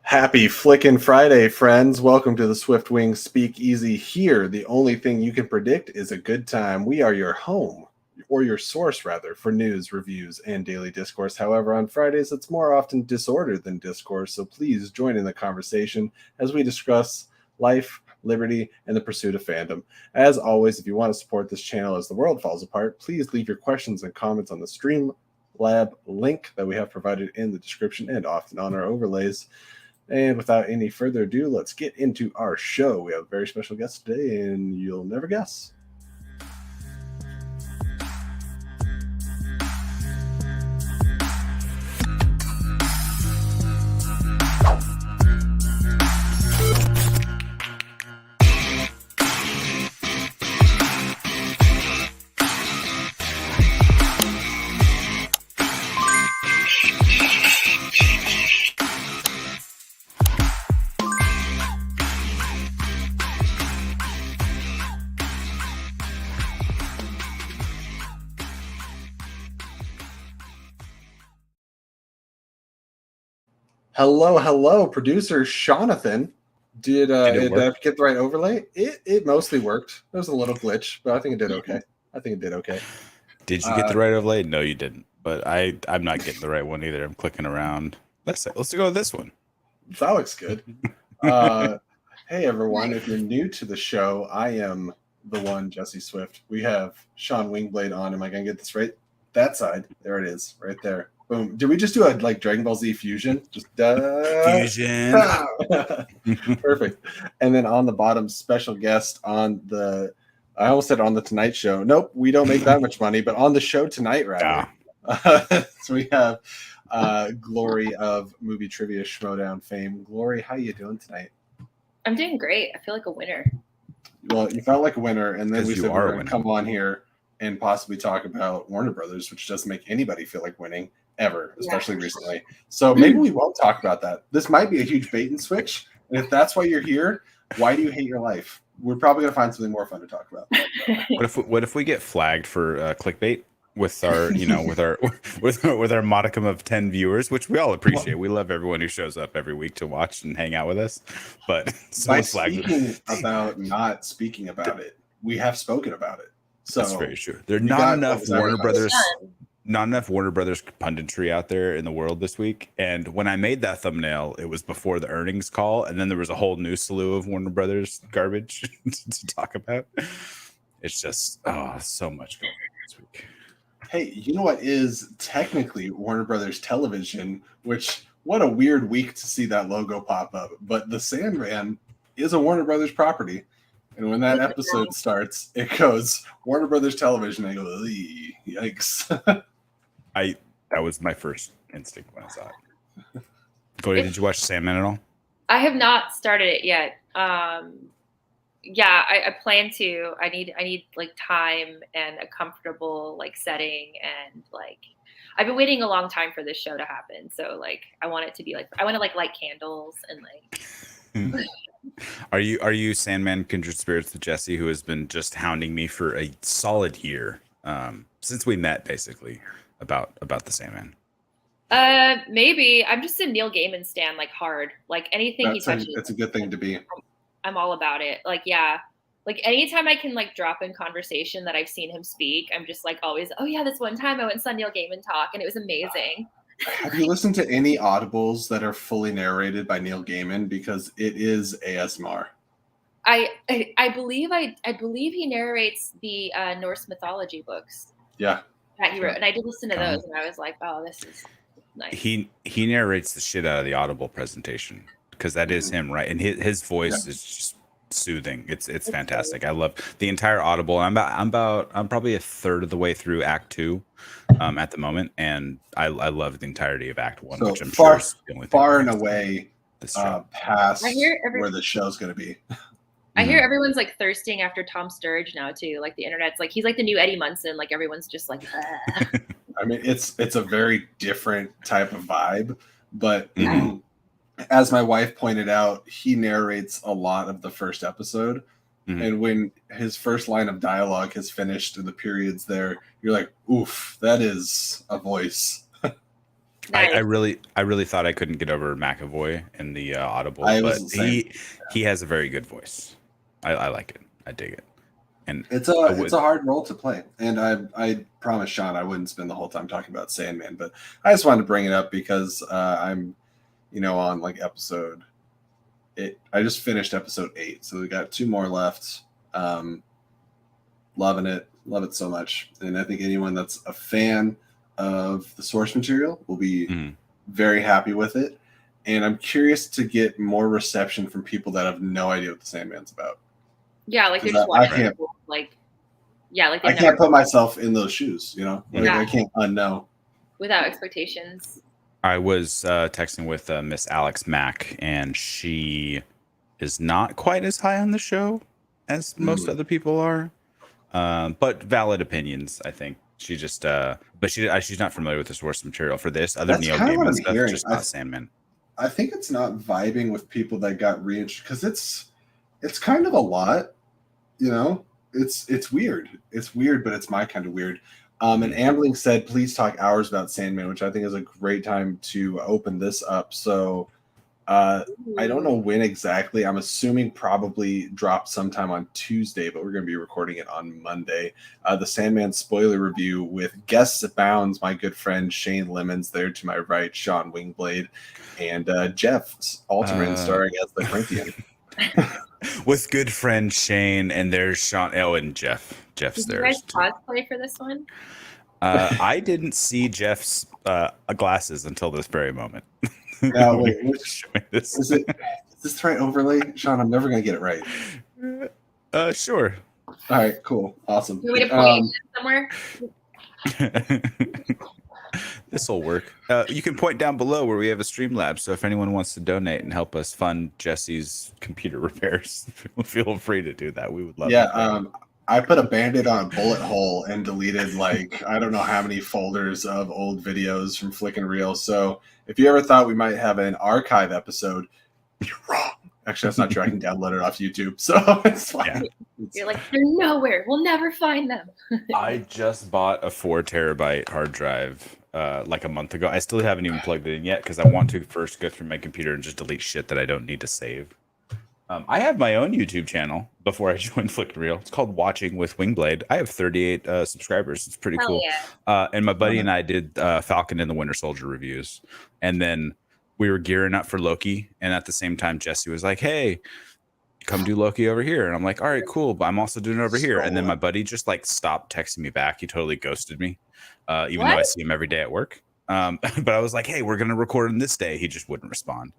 Happy Flickin' Friday, friends. Welcome to the Swift Wing Speakeasy. Here, the only thing you can predict is a good time. We are your home, or your source, rather, for news, reviews, and daily discourse. However, on Fridays, it's more often disorder than discourse, so please join in the conversation as we discuss life, liberty, and the pursuit of fandom. As always, if you want to support this channel as the world falls apart, please leave your questions and comments on the Streamlab link that we have provided in the description and often on our overlays. And without any further ado, let's get into our show. We have a very special guest today, and you'll never guess. Hello, producer Jonathan. Did I get the right overlay? It mostly worked. There was a little glitch, but I think it did okay. Did you get the right overlay? No, you didn't. But I'm not getting the right one either. I'm clicking around. Let's go with this one. That looks good. Hey everyone, if you're new to the show, I am the one, Jesse Swift. We have Sean Wingblade on. Am I gonna get this right? That side. There it is, right there. Boom. Did we just do a Dragon Ball Z fusion? Just fusion. Perfect. And then on the bottom, special guest on the I almost said on the Tonight Show. Nope, we don't make that much money, but on the show tonight, rather. So we have Glory of Movie Trivia Schmodown fame. Glory, how you doing tonight? I'm doing great. I feel like a winner. Well, you felt like a winner, and then we said we're going to come on here and possibly talk about Warner Brothers, which doesn't make anybody feel like winning ever, especially recently. So maybe we won't talk about that. This might be a huge bait and switch. And if that's why you're here, why do you hate your life? We're probably going to find something more fun to talk about. What if we get flagged for clickbait with our, with our modicum of 10 viewers, which we all appreciate. We love everyone who shows up every week to watch and hang out with us. But by speaking about not speaking about it, we have spoken about it. So that's very true. There's not enough Warner Brothers punditry out there in the world this week. And when I made that thumbnail, it was before the earnings call, and then there was a whole new slew of Warner Brothers garbage to talk about. It's just so much going on this week. Hey, you know what is technically Warner Brothers Television, which what a weird week to see that logo pop up. But the Sandman is a Warner Brothers property. And when that episode starts, it goes Warner Brothers Television. I go, yikes. That was my first instinct when I saw it. Cody, did you watch Sandman at all? I have not started it yet. I plan to. I need like time and a comfortable setting, and I've been waiting a long time for this show to happen. So I want it to be I want to light candles and Are you Sandman kindred spirits with Jesse, who has been just hounding me for a solid year since we met, basically, about the Sandman? Maybe. I'm just a Neil Gaiman stan, hard. Anything he touches. It's a good thing to be. I'm all about it. Anytime I can drop in conversation that I've seen him speak, I'm just always, oh yeah, this one time I went and saw Neil Gaiman talk and it was amazing. Have you listened to any audibles that are fully narrated by Neil Gaiman? Because it is ASMR. I believe he narrates the Norse mythology books. Yeah. That he wrote, and I did listen to those, and I was like, oh, this is nice. He narrates the shit out of the audible presentation because that is him, right? And his voice is just soothing. It's fantastic. I love the entire audible. I'm probably a third of the way through Act 2 at the moment, and I love the entirety of Act 1, which I'm sure is the only thing far and away past where the show's going to be. I hear everyone's thirsting after Tom Sturridge now too. The internet's he's the new Eddie Munson. Everyone's just I mean, it's a very different type of vibe, but as my wife pointed out, he narrates a lot of the first episode. And when his first line of dialogue has finished in the periods there, you're like, oof, that is a voice. Nice. I really thought I couldn't get over McAvoy in the Audible, I but was the same. he has a very good voice. I like it. I dig it. And it's a hard role to play. And I promised Sean I wouldn't spend the whole time talking about Sandman, but I just wanted to bring it up because I'm, on like episode 8. I just finished episode 8, so we got 2 more left. Loving it. Love it so much. And I think anyone that's a fan of the source material will be very happy with it. And I'm curious to get more reception from people that have no idea what the Sandman's about. Yeah, like they're just watching people, I can't put myself in those shoes, Yeah. I can't unknow. Without expectations. I was texting with Miss Alex Mack, and she is not quite as high on the show as most other people are. But valid opinions, I think. She just, but she's not familiar with the source material for this. Other Neo Gaiman stuff, hearing. just not Sandman. I think it's not vibing with people that got reintroduced because it's kind of a lot, It's weird. It's weird, but it's my kind of weird. And Ambling said, "Please talk hours about Sandman," which I think is a great time to open this up. So. I don't know when exactly. I'm assuming probably dropped sometime on Tuesday, but we're going to be recording it on Monday. The Sandman spoiler review with guests abounds. My good friend Shane Lemons there to my right, Sean Wingblade, and Jeff Alterman starring as the Corinthian. With good friend Shane, and there's Sean. Oh, and Jeff. Jeff's there. there. Did you guys cosplay for this one? I didn't see Jeff's glasses until this very moment. Now, wait, is this the right overlay? Sean, I'm never going to get it right. Sure. All right, cool. Awesome. You want me to point somewhere? This will work. You can point down below where we have a Streamlabs. So if anyone wants to donate and help us fund Jesse's computer repairs, feel free to do that. We would love it. Yeah, I put a Band-Aid on a bullet hole and deleted I don't know how many folders of old videos from Flick and Reel. So if you ever thought we might have an archive episode, you're wrong. Actually, that's not true. I can download it off YouTube, so it's fine. Yeah. You're like, they're nowhere. We'll never find them. I just bought a 4 terabyte hard drive like a month ago. I still haven't even plugged it in yet because I want to first go through my computer and just delete shit that I don't need to save. I have my own YouTube channel before I joined Flick and Reel. It's called Watching with Wingblade. I have 38 subscribers. It's pretty cool. Yeah. And my buddy and I did Falcon and the Winter Soldier reviews. And then we were gearing up for Loki. And at the same time, Jesse was like, "Hey, come do Loki over here." And I'm like, "All right, cool. But I'm also doing it over here." And then my buddy just stopped texting me back. He totally ghosted me, even though I see him every day at work. But I was like, "Hey, we're going to record on this day." He just wouldn't respond.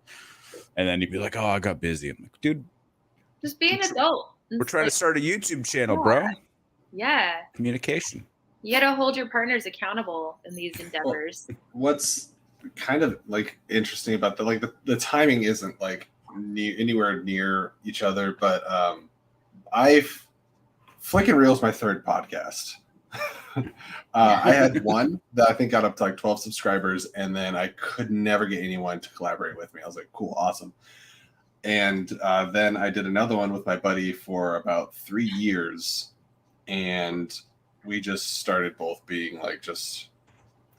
And then he'd be like, "Oh, I got busy." I'm like, "Dude, just be an adult. We're trying to start a YouTube channel, bro." Yeah. Communication. You got to hold your partners accountable in these endeavors. What's kind of interesting about the timing isn't anywhere near each other, but Flick and Reel is my 3rd podcast. I had one that I think got up to 12 subscribers, and then I could never get anyone to collaborate with me. I was like, cool, awesome. And then I did another one with my buddy for about 3 years, and we just started both being just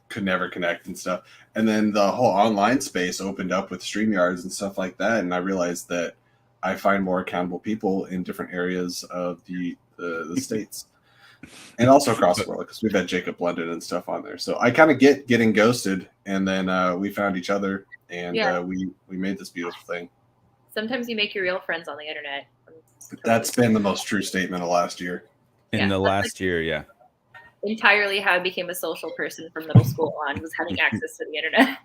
could never connect and stuff. And then the whole online space opened up with StreamYards and stuff like that, and I realized that I find more accountable people in different areas of the states. And also across the world, because we've had Jacob London and stuff on there. So I kind of getting ghosted, and then we found each other, and we made this beautiful thing. Sometimes you make your real friends on the internet. That's been the most true statement of last year. In the last year, yeah. Entirely how I became a social person from middle school on was having access to the internet.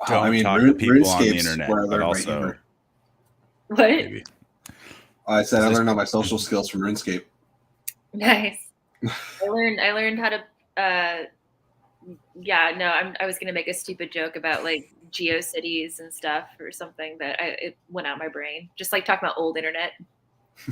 Don't talk to people on the internet, but also... What? Maybe. I said I learned all my social skills from RuneScape. Nice. I learned how to I was gonna make a stupid joke about GeoCities and stuff or something, but it went out my brain. Just talking about old internet.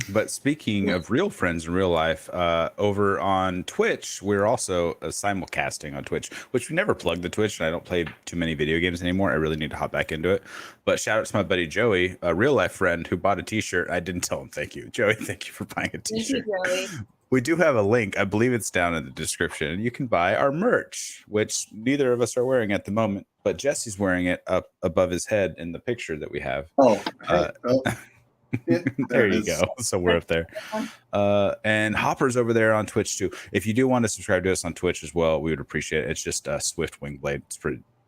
But speaking of real friends in real life, over on Twitch, we're also simulcasting on Twitch, which we never plugged the Twitch, and I don't play too many video games anymore. I really need to hop back into it. But shout out to my buddy Joey, a real life friend who bought a t-shirt. I didn't tell him thank you. Joey, thank you for buying a t-shirt. Thank you, Joey. We do have a link. I believe it's down in the description. You can buy our merch, which neither of us are wearing at the moment, but Jesse's wearing it up above his head in the picture that we have. Oh, hey, there you go. So we're up there. And Hopper's over there on Twitch too. If you do want to subscribe to us on Twitch as well, we would appreciate it. It's just Swift Wingblade. It's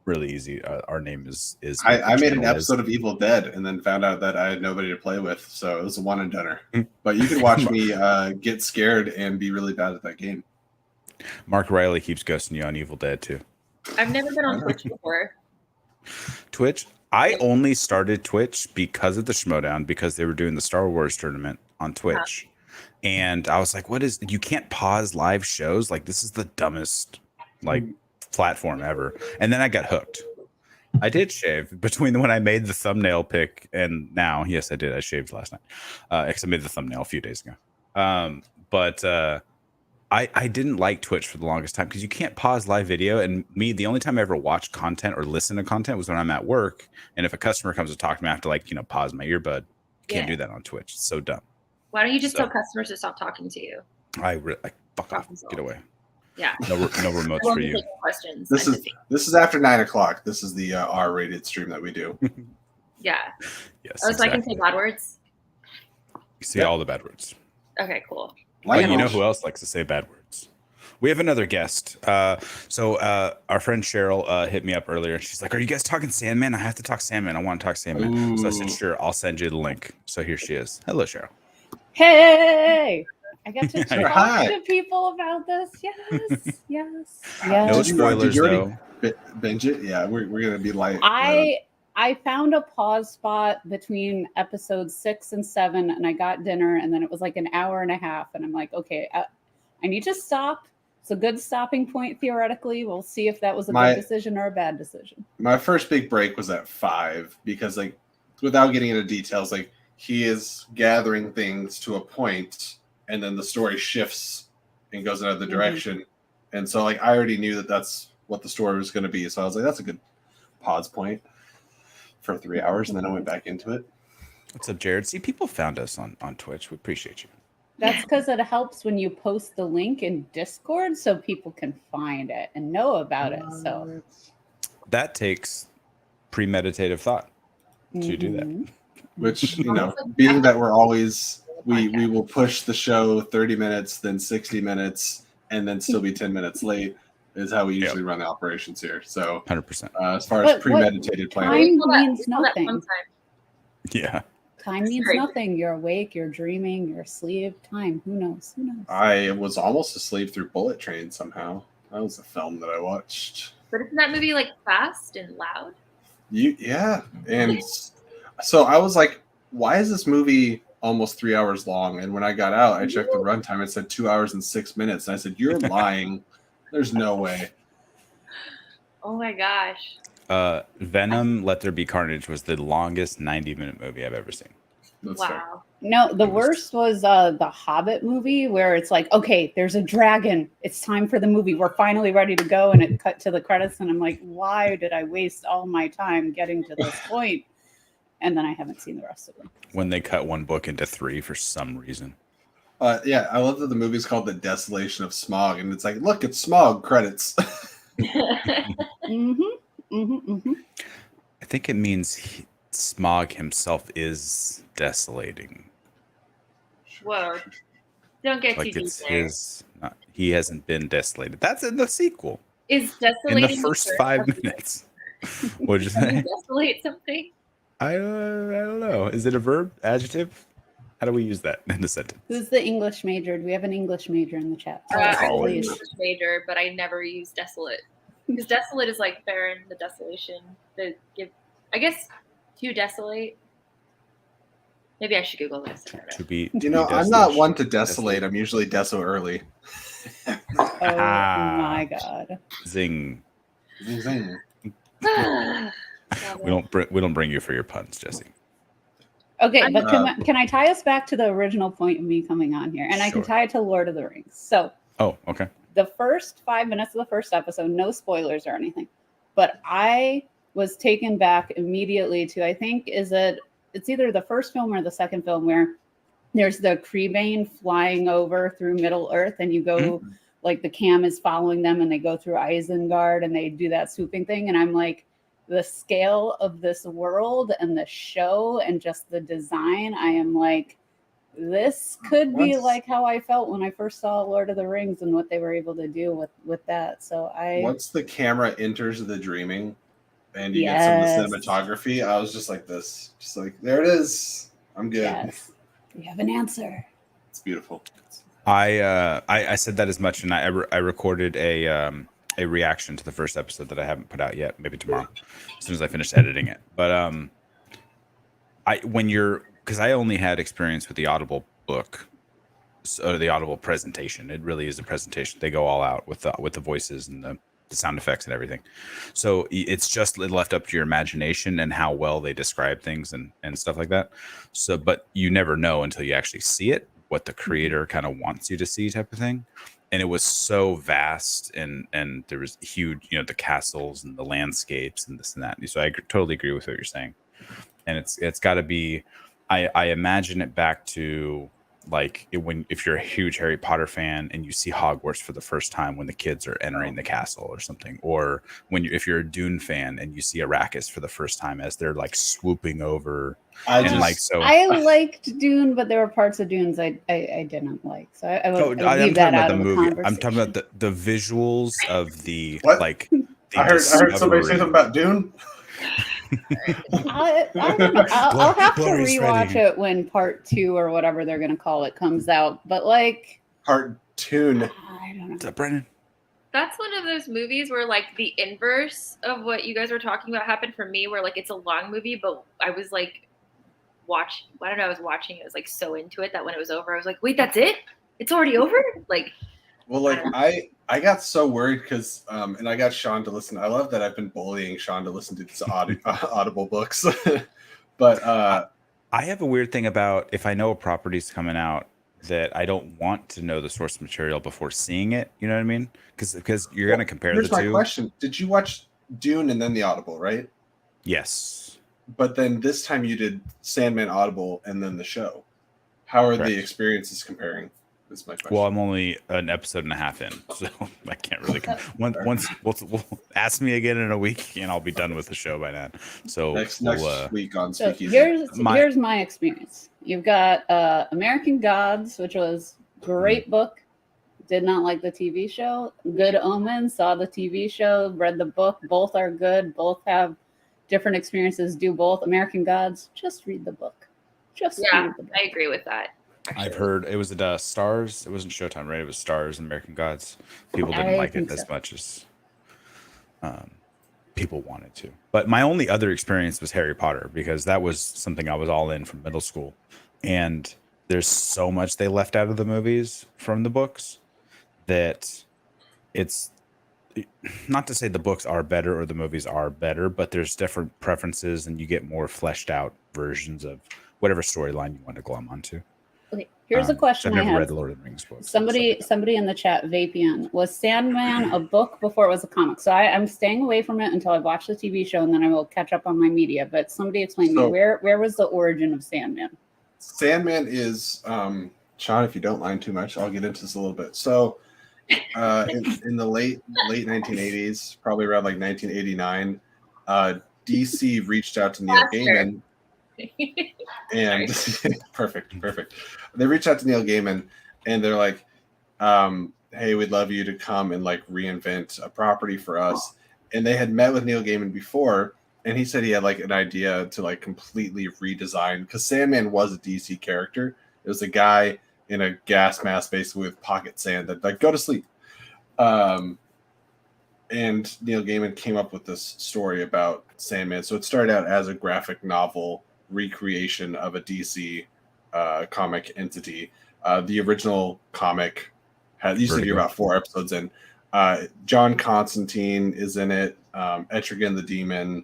really easy. Our name is I made an episode of Evil Dead and then found out that I had nobody to play with, so it was a one and doneer. But you can watch me get scared and be really bad at that game. Mark Riley keeps ghosting you on Evil Dead too. I've never been on Twitch before. Twitch? I only started Twitch because of the Schmodown, because they were doing the Star Wars tournament on Twitch. And I was like, you can't pause live shows? Like, this is the dumbest platform ever. And then I got hooked. I did shave between when I made the thumbnail pic and now. Yes, I did. I shaved last night. Because I made the thumbnail a few days ago. But I didn't like Twitch for the longest time because you can't pause live video. And the only time I ever watched content or listen to content was when I'm at work. And if a customer comes to talk to me, I have to pause my earbud. Can't do that on Twitch. It's so dumb. Why don't you just tell customers to stop talking to you? I fuck off. Get away. Yeah. No remotes for you. Questions. This is after 9 o'clock. This is the R-rated stream that we do. Yeah. Yes. Oh, so I can say bad words? You see all the bad words. Okay, cool. But you know who else likes to say bad words? We have another guest. So our friend Cheryl hit me up earlier. She's like, "Are you guys talking Sandman? I have to talk Sandman. I want to talk Sandman." Ooh. So I said, "Sure, I'll send you the link." So here she is. Hello, Cheryl. Hey, I get to talk to people about this. Yes. No spoilers, though. Binge it? Yeah, we're gonna be light. I found a pause spot between episodes 6 and 7, and I got dinner, and then it was like an hour and a half, and I'm like, okay, I need to stop. It's a good stopping point theoretically. We'll see if that was a good decision or a bad decision. My first big break was at 5 because, without getting into details, he is gathering things to a point, and then the story shifts and goes another direction. And so, I already knew that that's what the story was going to be. So I was like, that's a good pause point for 3 hours, and then I went back into it. What's up, Jared? See, people found us on Twitch. We appreciate you. That's because it helps when you post the link in Discord so people can find it and know about it. So that takes premeditative thought to do that. Which, being that we're always we will push the show 30 minutes, then 60 minutes, and then still be 10 minutes late is how we usually run the operations here. So 100%. As far as premeditated planning, time means nothing. Yeah. Time means nothing. You're awake, you're dreaming, you're asleep. Time, who knows? I was almost asleep through Bullet Train somehow. That was a film that I watched. But isn't that movie fast and loud? Yeah. And so I was like, why is this movie almost 3 hours long? And when I got out, I checked the runtime. It said 2 hours and 6 minutes. And I said, you're lying. There's no way. Oh my gosh. Venom, Let There Be Carnage was the longest 90-minute movie I've ever seen. That's wow. Fair. No, the worst was the Hobbit movie where it's like, okay, there's a dragon. It's time for the movie. We're finally ready to go. And it cut to the credits. And I'm like, why did I waste all my time getting to this point? And then I haven't seen the rest of them. When they cut one book into 3 for some reason. Yeah, I love that the movie's called The Desolation of Smog. And it's like, look, it's Smog credits. I think it means Smog himself is desolating. Whoa. Don't get too deep there. He hasn't been desolated. That's in the sequel. Is desolating in the first 5 minutes? What'd you say? Desolate something? I don't know. Is it a verb? Adjective? How do we use that in a sentence? Who's the English major? Do we have an English major in the chat? I'm an English major, but I never use desolate. Because desolate is barren, the desolation. I guess to desolate. Maybe I should Google this. I'm not one to desolate. I'm usually deso early. Oh my god! Zing. Zing. We don't bring you for your puns, Jesse. Okay, but can I tie us back to the original point of me coming on here? And I can tie it to Lord of the Rings. So. Oh, okay. The first 5 minutes of the first episode, no spoilers or anything, but I was taken back immediately to, I think, it's either the first film or the second film where there's the Creebane flying over through Middle Earth, and you go like the cam is following them, and they go through Isengard, and they do that swooping thing, and I'm like, the scale of this world and the show and just the design, I am like, this could be like how I felt when I first saw Lord of the Rings and what they were able to do with that. So once the camera enters the dreaming and you get some of the cinematography, I was just like this, just like, there it is. I'm good. Yes, we have an answer. It's beautiful. I said that as much, and I recorded a reaction to the first episode that I haven't put out yet. Maybe tomorrow, as soon as I finish editing it. But because I only had experience with the Audible book, so the Audible presentation. It really is a presentation. They go all out with the voices and the sound effects and everything. So it's just left up to your imagination and how well they describe things and stuff like that. So, but you never know until you actually see it, what the creator kind of wants you to see, type of thing. And it was so vast, and there was huge, the castles and the landscapes and this and that. So I totally agree with what you're saying. And it's got to be, I imagine it back to like if you're a huge Harry Potter fan and you see Hogwarts for the first time when the kids are entering the castle or something, or if you're a Dune fan and you see Arrakis for the first time as they're like swooping over. I liked Dune, but there were parts of Dunes I didn't like, so I would leave that out of the movie. I'm talking about the visuals of the what? Like. I heard somebody say something about Dune. I don't know. I'll have to rewatch it when part 2 or whatever they're going to call it comes out. But like part 2, I don't know. What's up, Brennan? That's one of those movies where like the inverse of what you guys were talking about happened for me, where like it's a long movie, but I was like I was watching it, I was like so into it that when it was over, I was like, wait, that's it? It's already over? Like, well, like I got so worried because and I got Sean to listen. I love that I've been bullying Sean to listen to these Audible books. But I have a weird thing about if I know a property's coming out that I don't want to know the source material before seeing it. You know what I mean? Because you're going to compare the two. Here's my question. Did you watch Dune and then the Audible, right? Yes. But then this time you did Sandman Audible and then the show. How are Correct. The experiences comparing? Is my question. Well, I'm only an episode and a half in, so I can't really. Once we'll ask me again in a week, and I'll be done with the show by then. So next week on so Speakeasy. Here's my experience. You've got American Gods, which was great book. Did not like the TV show. Good Omens, saw the TV show, read the book. Both are good. Both have different experiences. Do both. American Gods, just read the book. Read the book. I agree with that. Actually. I've heard it was Stars. It wasn't Showtime, right? It was Stars and American Gods. People didn't like it as much as people wanted to. But my only other experience was Harry Potter, because that was something I was all in from middle school. And there's so much they left out of the movies from the books that it's not to say the books are better or the movies are better, but there's different preferences and you get more fleshed out versions of whatever storyline you want to glom onto. Okay, here's a question I've never I have. read the Lord of the Rings books. Somebody in the chat, Vapian, was Sandman a book before it was a comic? So I'm staying away from it until I watch the TV show, and then I will catch up on my media. But somebody explain to me, where was the origin of Sandman? Sandman is, Sean, if you don't mind too much, I'll get into this a little bit. So in the late 1980s, probably around like 1989, DC reached out to Neil Gaiman. And perfect. They reached out to Neil Gaiman and they're like, hey, we'd love you to come and like reinvent a property for us. And they had met with Neil Gaiman before, and he said he had like an idea to like completely redesign, because Sandman was a DC character. It was a guy in a gas mask basically with pocket sand that like go to sleep. And Neil Gaiman came up with this story about Sandman. So it started out as a graphic novel recreation of a DC comic entity. The original comic used to be about 4 episodes in. John Constantine is in it. Etrigan the Demon,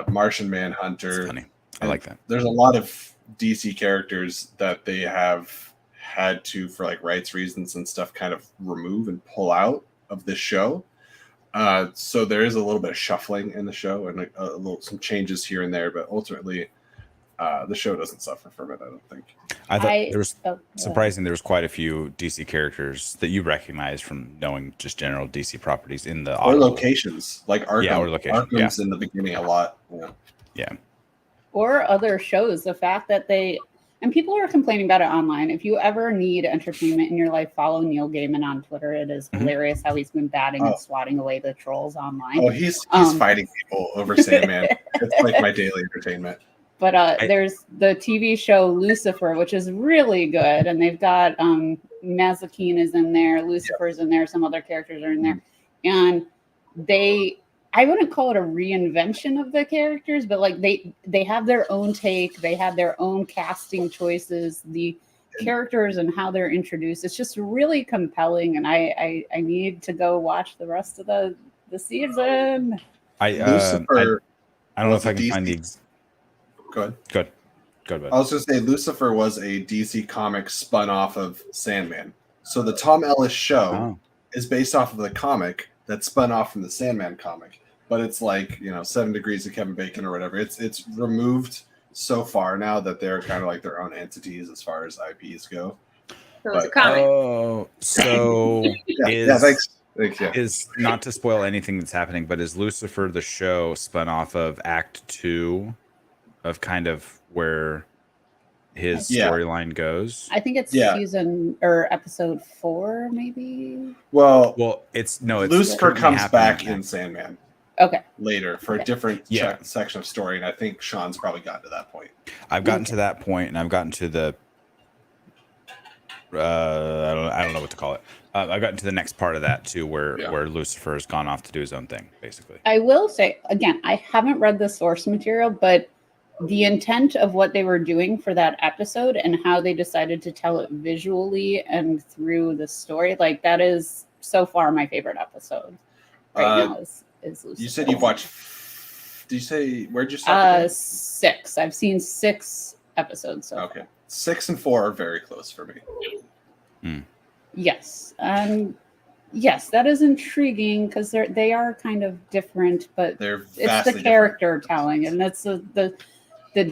Martian Manhunter. That's funny. I like that. There's a lot of DC characters that they have had to, for like rights reasons and stuff, kind of remove and pull out of this show. So there is a little bit of shuffling in the show and some changes here and there, but ultimately the show doesn't suffer from it. I don't think. I thought there was oh, surprising. There was quite a few DC characters that you recognize from knowing just general DC properties in the Or Audible. locations, like Arkham. Yeah, or location, Arkham's in the beginning a lot. Yeah. Yeah. or other shows. The fact that and people are complaining about it online. If you ever need entertainment in your life, follow Neil Gaiman on Twitter. It is hilarious how he's been batting and swatting away the trolls online. Oh, he's fighting people over Sandman. It's like my daily entertainment. But there's the TV show Lucifer, which is really good, and they've got Mazikeen is in there, Lucifer's in there, some other characters are in there, and I wouldn't call it a reinvention of the characters, but like they have their own take, they have their own casting choices, the characters and how they're introduced. It's just really compelling, and I need to go watch the rest of the season. Lucifer. I don't know if I can find the. Go ahead. Good. Bud. I was going to say Lucifer was a DC comic spun off of Sandman. So the Tom Ellis show is based off of the comic that spun off from the Sandman comic. But it's like, 7 Degrees of Kevin Bacon or whatever. It's removed so far now that they're kind of like their own entities as far as IPs go. So it's a comic. Oh, so thanks. Is not to spoil anything that's happening, but is Lucifer the show spun off of Act 2 of kind of where his storyline goes? I think it's season or episode 4, maybe. Well, it's Lucifer comes back in Sandman. Okay. Later for a different section of story, and I think Sean's probably gotten to that point. I've gotten to that point, and I've gotten to the I don't know what to call it. I've gotten to the next part of that too, where Lucifer has gone off to do his own thing, basically. I will say again, I haven't read the source material, but the intent of what they were doing for that episode and how they decided to tell it visually and through the story, like that is so far my favorite episode right now is Lucifer. You said you've watched. Did you say where'd you start? 6. I've seen 6 episodes. So okay, 6 and 4 are very close for me. Yes, yes, that is intriguing because they are kind of different, but it's the character telling, and that's the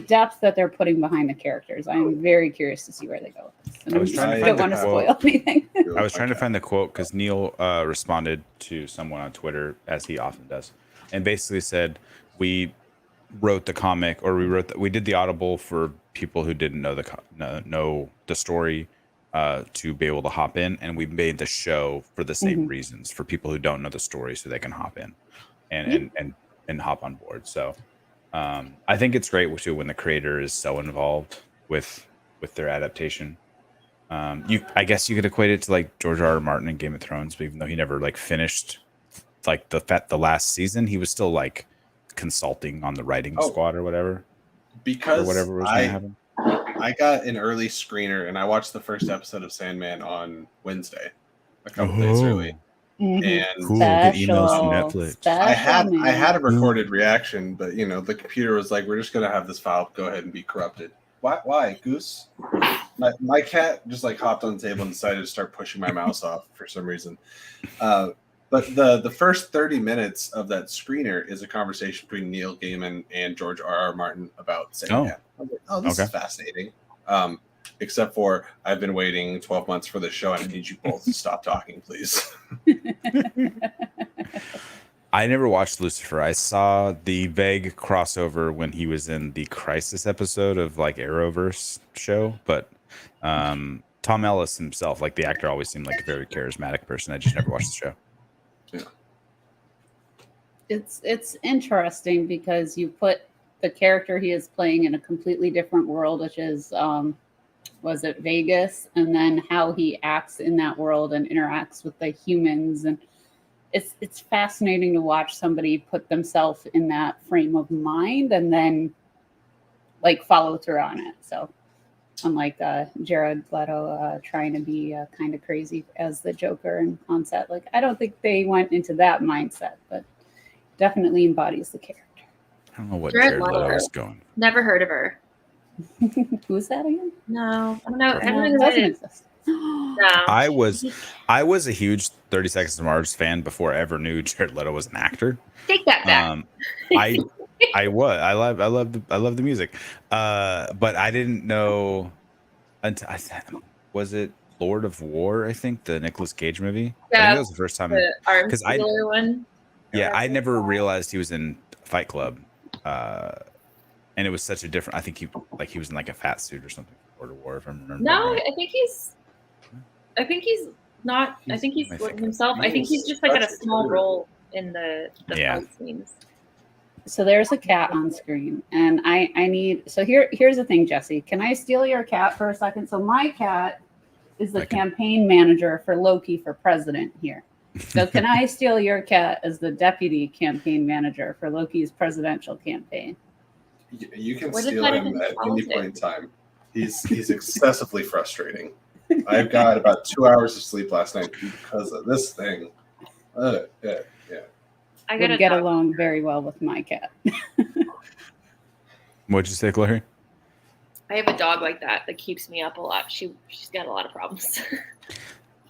depth that they're putting behind the characters. I'm very curious to see where they go. And I was trying to don't want to spoil anything. I was trying to find the quote because Neil responded to someone on Twitter, as he often does, and basically said, we wrote the comic, or we did the Audible for people who didn't know the story to be able to hop in, and we made the show for the same reasons, for people who don't know the story, so they can hop in and hop on board. So I think it's great too when the creator is so involved with their adaptation. I guess you could equate it to like George R.R. Martin in Game of Thrones, but even though he never like finished like the last season, he was still like consulting on the writing squad or whatever. Because or whatever was going to happen. I got an early screener and I watched the first episode of Sandman on Wednesday, a couple days early. And cool. Get emails from Netflix. I had a recorded reaction, but the computer was like, "We're just gonna have this file go ahead and be corrupted." Why, Goose? My cat just like hopped on the table and decided to start pushing my mouse off for some reason. But the first 30 minutes of that screener is a conversation between Neil Gaiman and George R.R. Martin about Sandman. I was like, this is fascinating. Except for I've been waiting 12 months for this show, and I need you both to stop talking, please. I never watched Lucifer. I saw the vague crossover when he was in the Crisis episode of like Arrowverse show, but Tom Ellis himself, like the actor, always seemed like a very charismatic person. I just never watched the show. Yeah. It's interesting because you put the character he is playing in a completely different world, which is was it Vegas, and then how he acts in that world and interacts with the humans, and it's fascinating to watch somebody put themselves in that frame of mind and then like follow through on it. So unlike Jared Leto trying to be kind of crazy as the Joker and on set, like I don't think they went into that mindset, but definitely embodies the character. I don't know what Jared Leto is going. Never heard of her. Who's that again? No, I don't know. I don't know who Doesn't that is. exist. No. I was a huge 30 Seconds to Mars fan before I ever knew Jared Leto was an actor. Take that back. I love the music. But I didn't know until was it Lord of War, I think, the Nicolas Cage movie. I think Yeah, that was the first time the arms because I dealer one. I never realized he was in Fight Club. And it was such a different, I think he was in like a fat suit or something for Lord of War, if I'm remembering No, right. I think he's not. I think he's himself. I think he's just like in a small role in the fight scenes. So there's a cat on screen, and I need. So here's the thing, Jesse. Can I steal your cat for a second? So my cat is the campaign manager for Loki for president here. So can I steal your cat as the deputy campaign manager for Loki's presidential campaigin? You can steal him at any point in time. He's excessively frustrating. I've got about 2 hours of sleep last night because of this thing. Yeah. I would get along very well with my cat. What'd you say, Clary? I have a dog like that keeps me up a lot. She's got a lot of problems.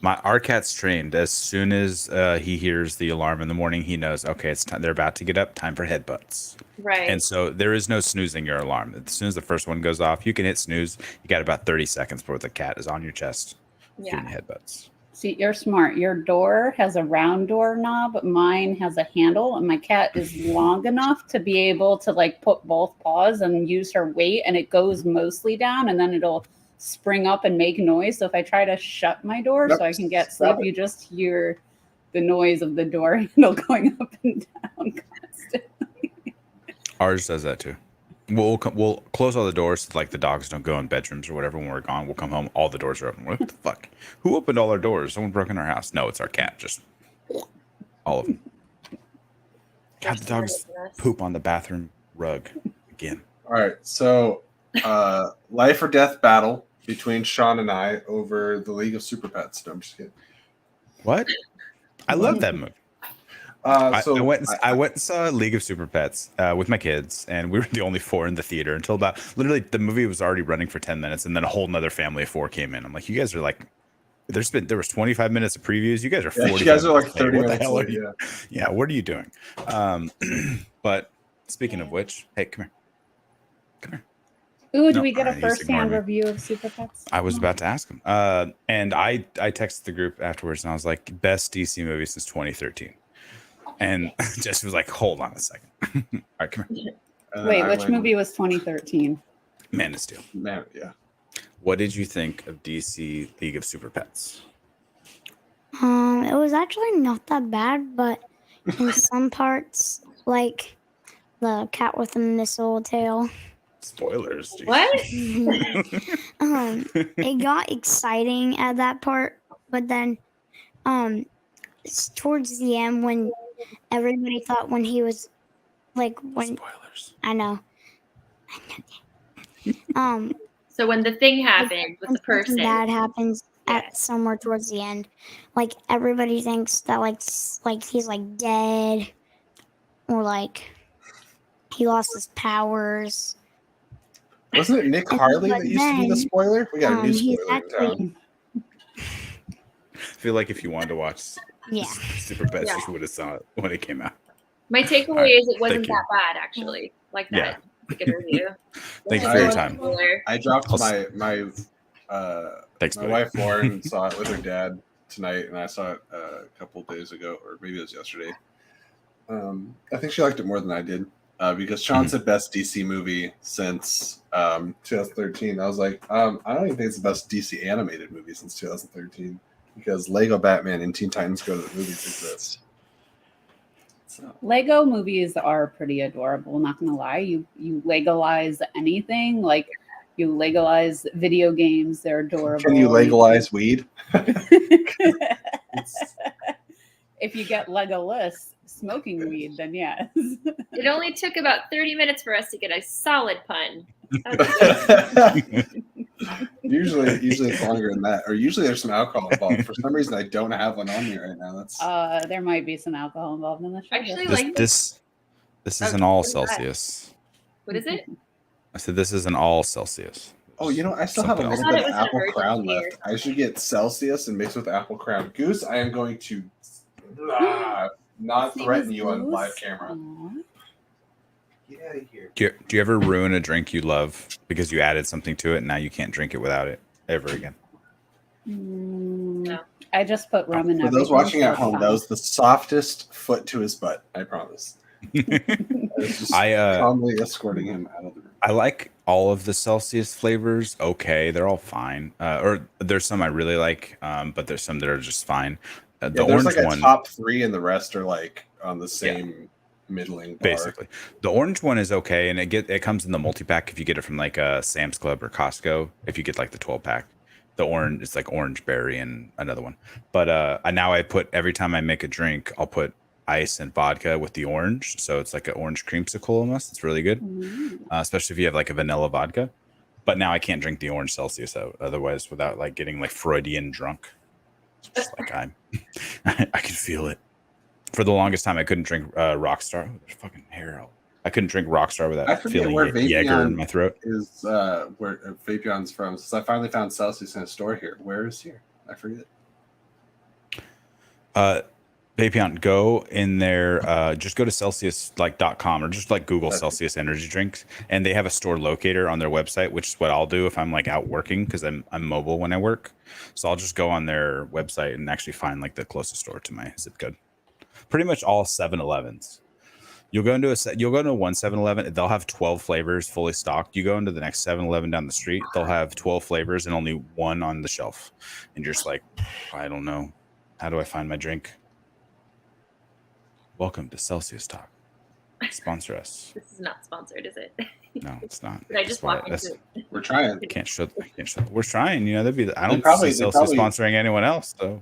Our cat's trained. As soon as he hears the alarm in the morning, he knows, okay, it's time. They're about to get up. Time for headbutts. Right. And so there is no snoozing your alarm. As soon as the first one goes off, you can hit snooze. You got about 30 seconds before the cat is on your chest. Yeah. Giving headbutts. See, you're smart. Your door has a round door knob. Mine has a handle, and my cat is long enough to be able to like put both paws and use her weight, and it goes mostly down, and then it'll spring up and make noise. So if I try to shut my door so I can get sleep, you just hear the noise of the door handle going up and down constantly. Ours does that too. We'll close all the doors so like the dogs don't go in bedrooms or whatever when we're gone. We'll come home, all the doors are open. What the fuck? Who opened all our doors? Someone broke in our house. No, it's our cat. Just all of them. God, the dogs poop on the bathroom rug again. All right, so life or death battle between Sean and I over the League of Super Pets. No, I'm just kidding. What? I love that movie. I went and saw League of Super Pets with my kids, and we were the only four in the theater until about literally the movie was already running for 10 minutes, and then a whole nother family of four came in. I'm like, you guys are like, there was 25 minutes of previews. You guys are 40. You guys are like 30 what minutes. The hell are you? Yeah, what are you doing? But speaking of which, hey, come here. Ooh, do we get a first-hand review of Super Pets? I was about to ask him. And I texted the group afterwards, and I was like, best DC movie since 2013. And Jesse was like, hold on a second. All right, come here. Wait, which movie was 2013? Man of Steel. Yeah. What did you think of DC League of Super Pets? It was actually not that bad, but in some parts, like the cat with the missile tail. Spoilers. Geez. What? It got exciting at that part, but then towards the end when everybody thought when he was like when spoilers. I know. So when the thing happened with the person, bad happens at somewhere towards the end, like everybody thinks that like he's like dead, or like he lost his powers. Wasn't it Nick Harley that used to be the spoiler? We got a new spoiler in town. I feel like if you wanted to watch Super Pets, you would have saw it when it came out. My takeaway is it wasn't that bad, actually. Like that. Good review. Thank you for your time. I dropped my wife Lauren saw it with her dad tonight, and I saw it a couple days ago, or maybe it was yesterday. I think she liked it more than I did because Sean said best DC movie since 2013. I was like, I don't even think it's the best DC animated movie since 2013 because Lego Batman and Teen Titans Go to the Movies exist. So. Lego movies are pretty adorable, not gonna lie. You legalize anything, like you legalize video games, they're adorable. Can you legalize weed? If you get Legolas smoking weed, then yes. It only took about 30 minutes for us to get a solid pun. Usually it's longer than that, or usually there's some alcohol involved. For some reason, I don't have one on me right now. That's there might be some alcohol involved in the show. Actually, this is an all Celsius. What is it? I said this is an all Celsius. Oh, I still have a little bit of Apple Crown left. I should get Celsius and mix with Apple Crown. Goose, I am going to not threaten you on live camera. Get out of here. Do you ever ruin a drink you love because you added something to it and now you can't drink it without it ever again? No. I just put rum in For those everything, watching so at it's home, fine. that was the softest foot to his butt. I promise. I was just calmly escorting him out of the room. I like all of the Celsius flavors. Okay, they're all fine. Or there's some I really like, but there's some that are just fine. The There's orange like a one, top 3, and the rest are like on the same middling bar. basically. The orange one is okay, and it comes in the multi-pack if you get it from like a Sam's Club or Costco. If you get like the 12-pack, the orange, it's like orange berry and another one. But now I put, every time I make a drink, I'll put ice and vodka with the orange, so it's like an orange creamsicle almost. It's really good, especially if you have like a vanilla vodka. But now I can't drink the orange Celsius otherwise without like getting like Freudian drunk. It's just like I can feel it. For the longest time, I couldn't drink Rockstar. Oh, there's fucking hair out. I couldn't drink Rockstar without I forget feeling where Jaeger in my Vapion throat. is. Where Vapion's from? Since I finally found Celsius in a store here. Where is here? I forget. Vapion, go in there. Just go to Celsius.com or just like Google Celsius energy drinks, and they have a store locator on their website, which is what I'll do if I'm like out working because I'm mobile when I work. So I'll just go on their website and actually find like the closest store to my zip code. Pretty much all 7-Elevens. You'll go into one 7-Eleven, they'll have 12 flavors fully stocked. You go into the next 7-Eleven down the street, they'll have 12 flavors and only one on the shelf. And you're just like, I don't know. How do I find my drink? Welcome to Celsius Talk. Sponsor us. This is not sponsored, is it? No, it's not. Did I just walk into it? We're trying. Can't show. We're trying. You know, I don't probably- see they Celsius probably- sponsoring anyone else. So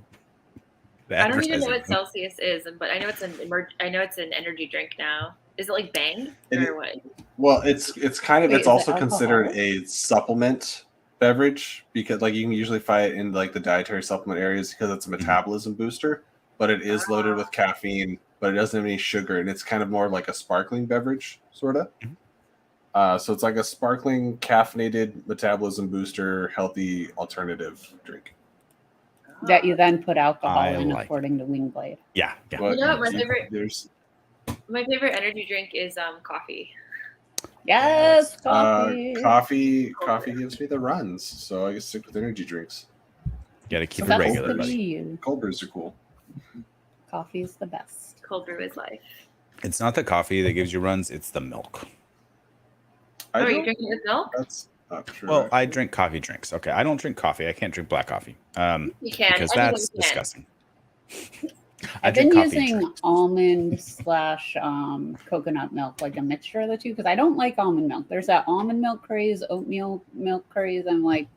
I don't even know what Celsius is, but I know it's an energy drink now. Is it like Bang or what? Well, it's kind of Wait, it's is it also considered alcoholic? a supplement beverage because like you can usually find it in like the dietary supplement areas because it's a metabolism booster, but it is loaded with caffeine, but it doesn't have any sugar, and it's kind of more like a sparkling beverage, sort of. So it's like a sparkling, caffeinated, metabolism booster, healthy alternative drink. That you then put alcohol I in, like according to Wingblade. Yeah. But You know what, there's my favorite energy drink is coffee. Yes, coffee. coffee gives me the runs, so I guess stick with energy drinks. Got to keep it Supposed regular, to buddy. be you. Cold brews are cool. Coffee is the best. Cold brew is life. It's not the coffee that gives you runs; it's the milk. I Are you don't- drinking it with milk? That's not true. Well, I drink coffee drinks. Okay, I don't drink coffee. I can't drink black coffee. You can. Because Anyone that's can. disgusting. I've been drink coffee using drinks. almond / coconut milk, like a mixture of the two, because I don't like almond milk. There's that almond milk craze, oatmeal milk craze. I'm like,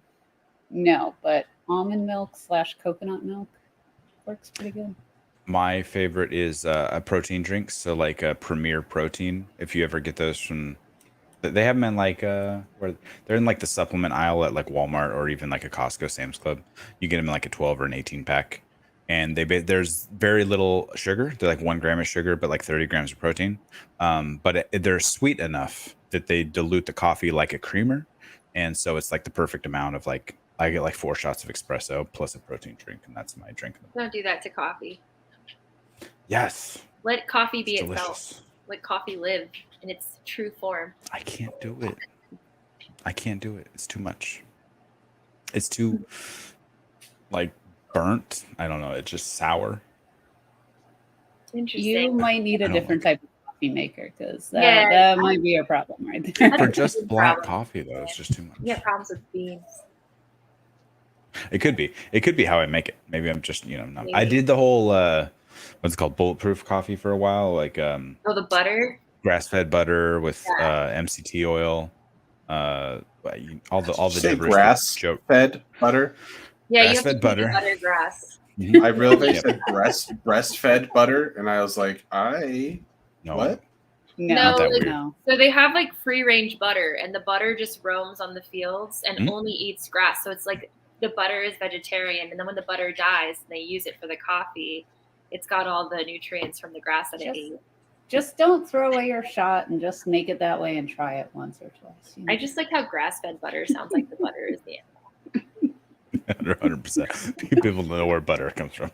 no, but almond milk / coconut milk works pretty good. My favorite is a protein drink. So like a Premier Protein. If you ever get those from, they have them in like where they're in like the supplement aisle at like Walmart or even like a Costco, Sam's Club. You get them in like a 12 or an 18 pack, and there's very little sugar. They're like 1 gram of sugar, but like 30 grams of protein. But they're sweet enough that they dilute the coffee like a creamer, and so it's like the perfect amount of like I get like 4 shots of espresso plus a protein drink, and that's my drink. Don't do that to coffee. Yes, Let coffee be it's itself. delicious. Let coffee live in its true form. I can't do it. I can't do it. It's too much. It's too like burnt. I don't know. It's just sour. Interesting. You might need I a don't different type of coffee maker, because Yeah. that might be a problem right there. For That's a just big black problem. coffee though, it's just too much. You have problems with beans. It could be. It could be how I make it. Maybe I'm just, not. I Maybe. did the whole what's it called, bulletproof coffee for a while, like Oh, the butter. grass-fed butter with Yeah. MCT oil, all the Say different grass-fed butter. Yeah, you have to Grass-fed keep butter. the butter grass. Mhm. I really think Yep. said breastfed butter, and I was like, No. what? No, Not that weird. no. So they have like free range butter, and the butter just roams on the fields and Mhm. only eats grass. So it's like the butter is vegetarian, and then when the butter dies and they use it for the coffee, it's got all the nutrients from the grass that it ate. Just don't throw away your shot and just make it that way and try it once or twice. I just like how grass fed butter sounds like the butter is the end. 100%. People know where butter comes from.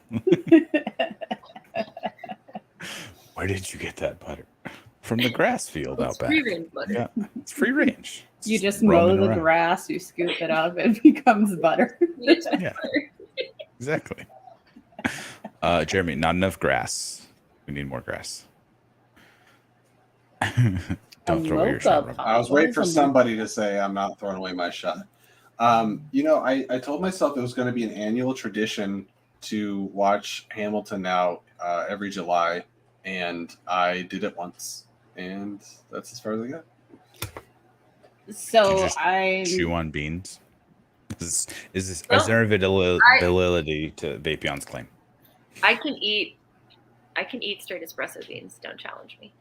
Where did you get that butter? from the grass field out back. Free range butter. Yeah, it's free range. It's You just mow roaming the around. grass, you scoop it up, it becomes butter. Yeah, exactly. Jeremy, not enough grass. We need more grass. Don't throw away your shot, Rob. I was waiting for somebody to say I'm not throwing away my shot. I told myself it was going to be an annual tradition to watch Hamilton now every July, and I did it once, and that's as far as I got. So just I Chew on beans. Is there a validity to Vapion's claim? I can eat straight espresso beans. Don't challenge me.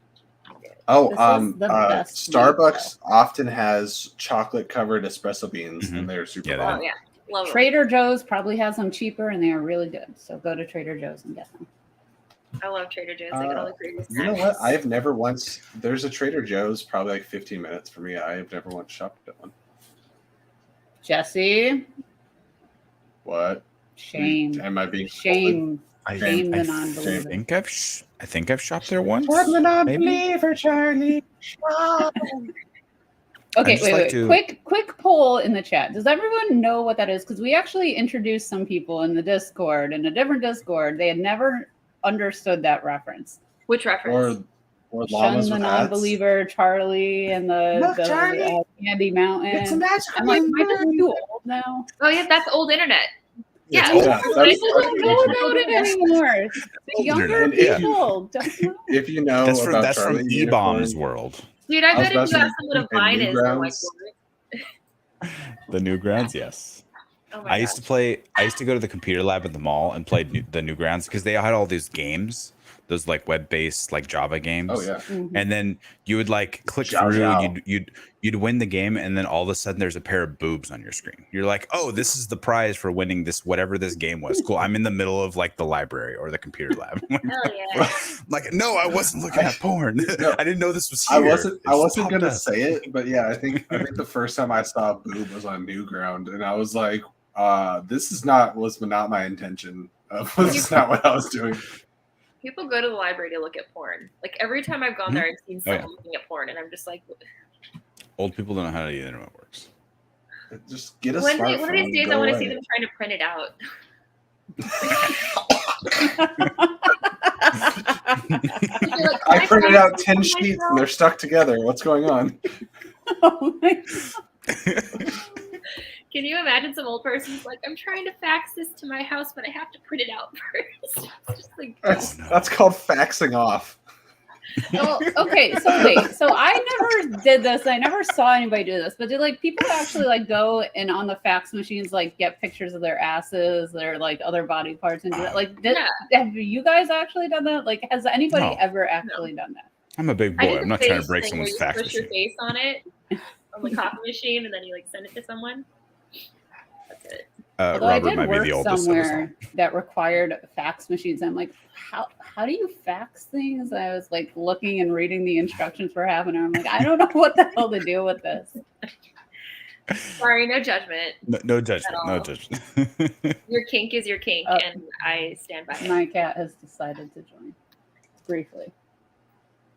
Oh, This is the best Starbucks often has chocolate covered espresso beans, Mhm. and they're super Yeah, bomb. Oh yeah, love them. Trader Joe's probably has them cheaper and they are really good. So go to Trader Joe's and get them. I love Trader Joe's. I get all the crazy You know snacks. what? I've never once. There's a Trader Joe's probably like 15 minutes for me. I have never once shopped at one. Jesse, What? shame. Am I being Shame. Shame the I non-believer. think I've shopped there once. I'm a maybe? non-believer, Charlie. Okay, just wait, like wait. to- Quick poll in the chat. Does everyone know what that is? Because we actually introduced some people in the Discord, in a different Discord. They had never understood that reference. Which reference? Or Shun llamas the with hats. non-believer, Charlie, and Look, Charlie, Candy Mountain. It's a magical I'm like, am I just moon. too old now? Oh yeah, that's old internet. It's Yeah. old. Yeah, People that's- People don't know about it anymore. The younger internet, yeah. people don't know. If you know That's from about Charlie from the E-Bomb's Unicorn, world. Dude, I I was bet if you about to asked them what a say vine is, they're like, Newgrounds. what? The Newgrounds, yes. Oh my I used to go to the computer lab at the mall and play the Newgrounds because they had all these games, those like web-based like Java games. Oh yeah, Mhm. And then you would like click Zhao through, Zhao. you'd win the game, and then all of a sudden there's a pair of boobs on your screen. You're like, oh, this is the prize for winning this whatever this game was. Cool. I'm in the middle of like the library or the computer lab. Hell yeah. Like, no, I wasn't looking at porn. No. I didn't know this was I here. wasn't. It I just wasn't popped gonna up. say it, but yeah, I think the first time I saw a boob was on Newground, and I was like, "This was not my intention. This is not what I was doing." People go to the library to look at porn. Like every time I've gone there, I've seen Oh, yeah. someone looking at porn, and I'm just like, Old people don't know how the internet works. Just get a one smartphone. of these days, go I want to away. see them trying to print it out. I printed out 10 sheets and they're stuck together. What's going on? Oh my Can you imagine some old person's like, I'm trying to fax this to my house, but I have to print it out first. It's just like, That's called faxing off. Oh, okay, so wait. So I never did this. I never saw anybody do this. But did like people actually like go and on the fax machines like get pictures of their asses, their like other body parts, and do that? Like, have you guys actually done that? Like, has anybody No. ever actually done that? I'm a big I boy. did I'm the not trying to face break thing where someone's you fax push your machine. face on it on the copy machine, and then you like send it to someone. That's it. Although I Robert did might be work the oldest of us all. somewhere that required fax machines. I'm like, how do you fax things? I was like looking and reading the instructions for half an hour. I'm like, I don't know what the hell to do with this. Sorry, no judgment. No judgment. At No all. judgment. Your kink is your kink, Oh. and I stand by it. My cat has decided to join. Briefly.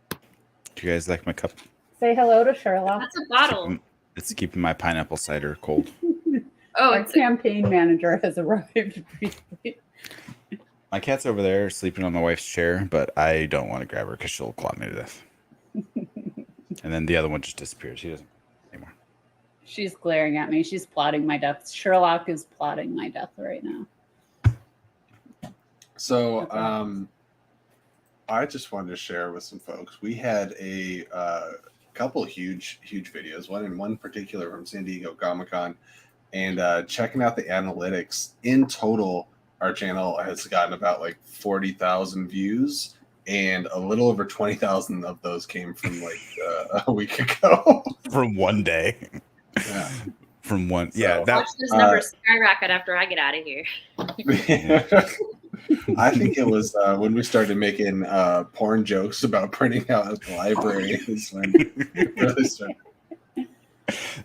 Do you guys like my cup? Say hello to Sherlock. That's a bottle. It's keeping my pineapple cider cold. Oh, Our it's campaign manager has arrived briefly. My cat's over there sleeping on my wife's chair, but I don't want to grab her because she'll claw me to death. And then the other one just disappears. He doesn't anymore. She's glaring at me. She's plotting my death. Sherlock is plotting my death right now. So, Okay. I just wanted to share with some folks. We had a couple huge videos. One particular from San Diego Comic-Con, and checking out the analytics. In total, our channel has gotten about like 40,000 views, and a little over 20,000 of those came from like a week ago. From one day. Yeah. From one. So- Yeah. watch those numbers skyrocket after I get out of here. I think it was when we started making porn jokes about printing out at the library is when it really started.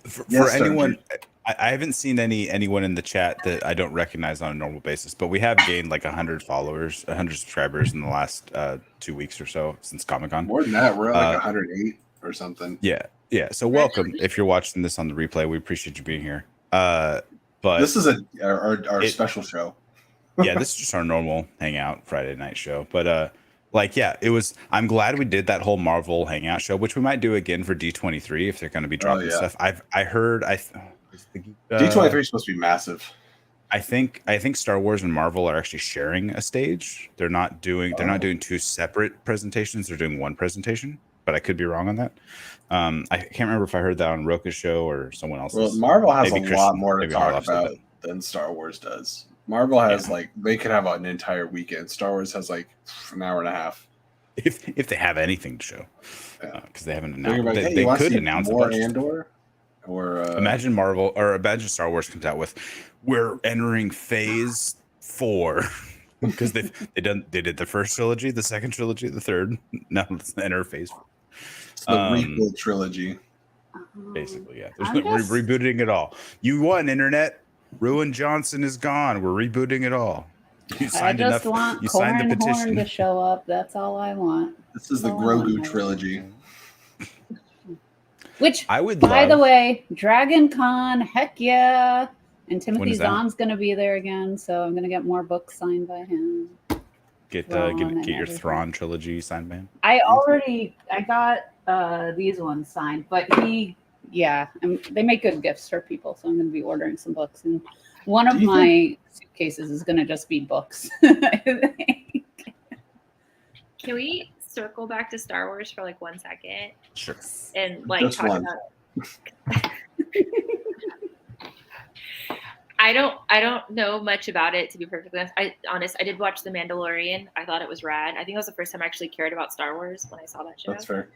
For Yes, sir. anyone I haven't seen anyone in the chat that I don't recognize on a normal basis, but we have gained like 100 followers, 100 subscribers in the last 2 weeks or so since Comic-Con. More than that, we're at like 108 or something. Yeah. So welcome if you're watching this on the replay. We appreciate you being here. But this is our special show. Yeah, this is just our normal hangout Friday night show. But it was. I'm glad we did that whole Marvel hangout show, which we might do again for D23 if they're going to be dropping stuff. I heard. D23 is supposed to be massive. I think Star Wars and Marvel are actually sharing a stage. They're not doing 2 separate presentations. They're doing one presentation, but I could be wrong on that. I can't remember if I heard that on Roka's show or someone else's. Well, Marvel has a lot more to talk about than Star Wars does. Marvel has they could have an entire weekend. Star Wars has like an hour and a half. If they have anything to show, because they haven't announced. Like, they could announce more Andor. Or imagine Star Wars comes out with, we're entering phase 4 because they did the first trilogy, the second trilogy, the third. Now let's enter phase 4. It's the reboot trilogy. Basically, yeah. We're rebooting it all. You won, internet. Ruin Johnson is gone. We're rebooting it all. You signed I just want Corran Horn to show up. That's all I want. This is the Grogu trilogy. Which, by the way, Dragon Con, heck yeah. And Timothy Zahn's going to be there again, so I'm going to get more books signed by him. Get your Thrawn trilogy signed by him? I got these ones signed, but they make good gifts for people, so I'm going to be ordering some books. And one of my suitcases is going to just be books. I think. Can we circle back to Star Wars for like 1 second? Sure. And like just talk about I don't know much about it, to be perfectly honest. I did watch The Mandalorian. I thought it was rad. I think that was the first time I actually cared about Star Wars when I saw that show. That's fair.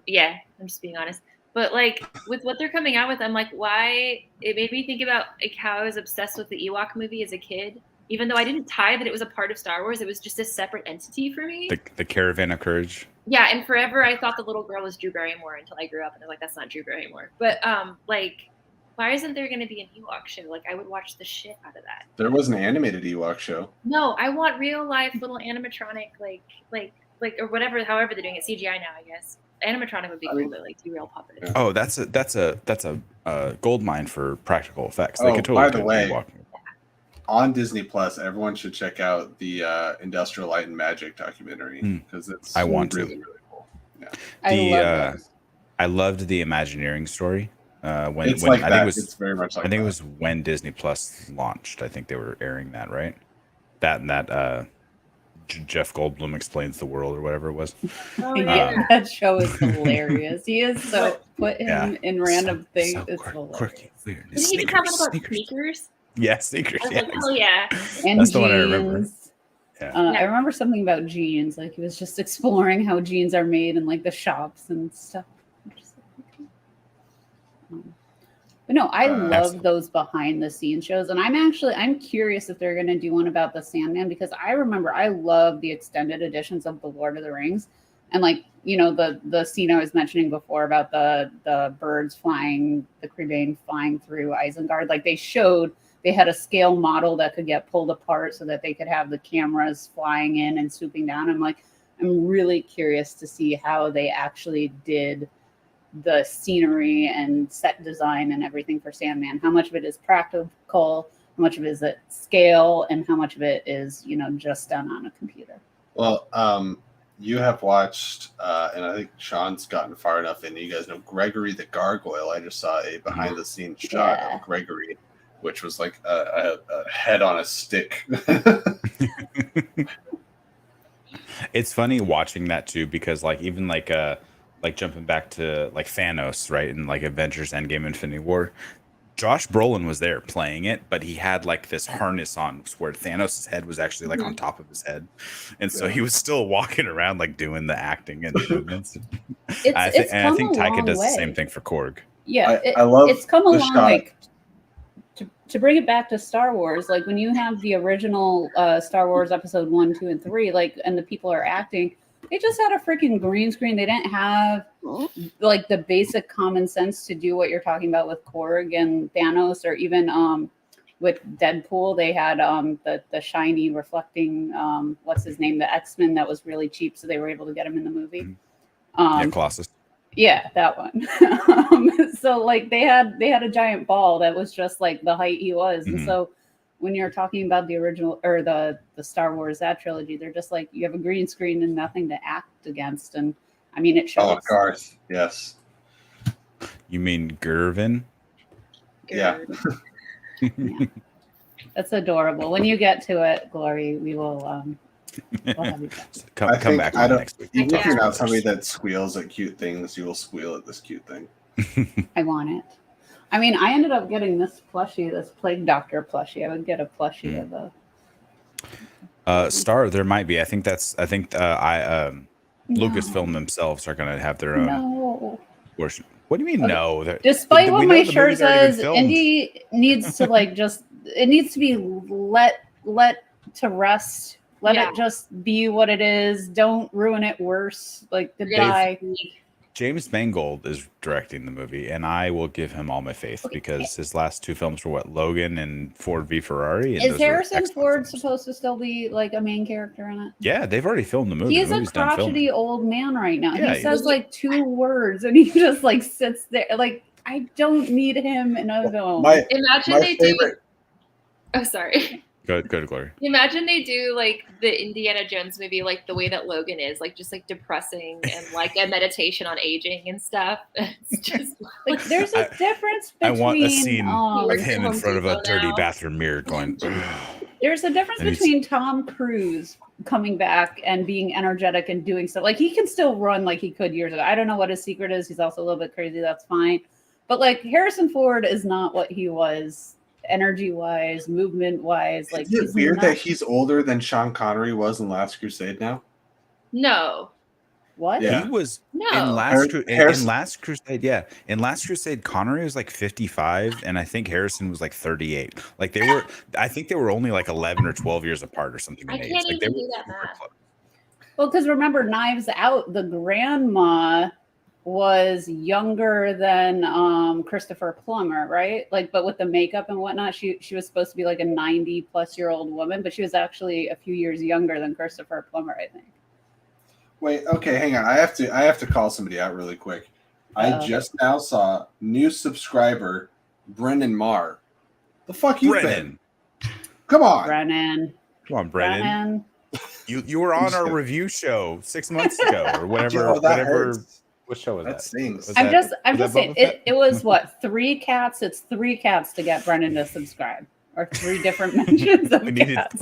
Yeah, I'm just being honest. But like with what they're coming out with, I'm like, why? It made me think about like how I was obsessed with the Ewok movie as a kid. Even though I didn't tie that it was a part of Star Wars, it was just a separate entity for me. The Caravan of Courage. Yeah, and forever I thought the little girl was Drew Barrymore until I grew up and I was like, that's not Drew Barrymore. But why isn't there going to be an Ewok show? Like, I would watch the shit out of that. There was an animated Ewok show. No, I want real life little animatronic, or whatever, however they're doing it. CGI now, I guess. Animatronic would be cool, but like do real puppets. Oh, that's a gold mine for practical effects. They could totally by the way, on Disney Plus, everyone should check out the Industrial Light and Magic documentary because it's really cool. Yeah. I loved the Imagineering story. I think it was when Disney Plus launched. I think they were airing that, right? That Jeff Goldblum explains the world or whatever it was. Oh, yeah, that show is hilarious. He is so put him in random things. So it's hilarious. Quirky, weird. Didn't he talk about sneakers? Yeah, sneakers. I was like, oh yeah. And that's jeans. The one I remember. Yeah. I remember something about jeans. Like he was just exploring how jeans are made in like the shops and stuff. But no, I love those behind the scenes shows. And I'm curious if they're going to do one about the Sandman, because I remember I love the extended editions of the Lord of the Rings. And like, the scene I was mentioning before about the birds flying, the Crebain flying through Isengard, like they had a scale model that could get pulled apart so that they could have the cameras flying in and swooping down. I'm really curious to see how they actually did the scenery and set design and everything for Sandman. How much of it is practical, how much of it is at scale, and how much of it is, just done on a computer. Well, you have watched, and I think Sean's gotten far enough in, you guys know Gregory the Gargoyle. I just saw a behind the scenes shot of Gregory, which was like a head on a stick. It's funny watching that too, because even jumping back to like Thanos, right? And like Avengers Endgame Infinity War, Josh Brolin was there playing it, but he had like this harness on where Thanos' head was actually like on top of his head. And so he was still walking around like doing the acting and the movements. I think Taika does the same thing for Korg. Yeah, I love it's come along like to bring it back to Star Wars, like when you have the original Star Wars episode 1, 2, and 3, like, and the people are acting, They just had a freaking green screen. They didn't have like the basic common sense to do what you're talking about with Korg and Thanos, or even with Deadpool. They had the shiny reflecting what's his name, the X-Men that was really cheap, so they were able to get him in the movie. Yeah, Colossus. Yeah, that one. So like they had a giant ball that was just like the height he was, and so when you're talking about the original or the Star Wars that trilogy, they're just like you have a green screen and nothing to act against, and I mean it shows. Oh, Garth, yes. You mean Gervin? Yeah. Yeah. That's adorable. When you get to it, Glory, we will. We'll have you back. Come back on next week. Even if you're not Spoilers. somebody that squeals at cute things, you will squeal at this cute thing. I want it. I mean, I ended up getting this plushie, this Plague Doctor plushie. I would get a plushie of a. Star, there might be. I think Lucasfilm themselves are going to have their own portion. What do you mean? Okay. No. Despite what my shirt movie's already been says, filmed. Indy needs to like just. It needs to be let to rest. Let it just be what it is. Don't ruin it worse. Like goodbye. James Mangold is directing the movie, and I will give him all my faith because his last two films were Logan and Ford v Ferrari. And is Harrison Ford supposed to still be like a main character in it? Yeah, they've already filmed the movie. He's the a crotchety old man right now. Yeah, he says like 2 words, and he just like sits there. Like I don't need him in a film. Imagine they do. Oh, sorry. Good, Glory. Imagine they do like the Indiana Jones movie, like the way that Logan is, like just like depressing and like a meditation on aging and stuff. It's just like there's a difference between. I want a scene of him in front of a dirty bathroom mirror going. There's a difference between Tom Cruise coming back and being energetic and doing stuff. Like he can still run like he could years ago. I don't know what his secret is. He's also a little bit crazy. That's fine. But like Harrison Ford is not what he was. Energy wise, movement wise, like is it weird that he's older than Sean Connery was in Last Crusade now? No. What? Yeah. He was No. in Last Crusade. Yeah, in Last Crusade, Connery was like 55, and I think Harrison was like 38. Like they were, I think they were only like 11 or 12 years apart or something. I in age. can't Like, even they do were that math. close. Well, because remember, Knives Out, the grandma was younger than Christopher Plummer, right? Like, but with the makeup and whatnot, she was supposed to be like a 90-plus-year-old woman, but she was actually a few years younger than Christopher Plummer, I think. Wait, okay, hang on. I have to call somebody out really quick. I just now saw new subscriber Brennan Marr. The fuck you been? Come on, Brennan. Come on, Brennan. You were on our review show 6 months ago or whatever. Yo, Hurts. What show was that? Stings. I'm just saying it was what 3 cats. It's 3 cats to get Brennan to subscribe, or 3 different mentions of cats.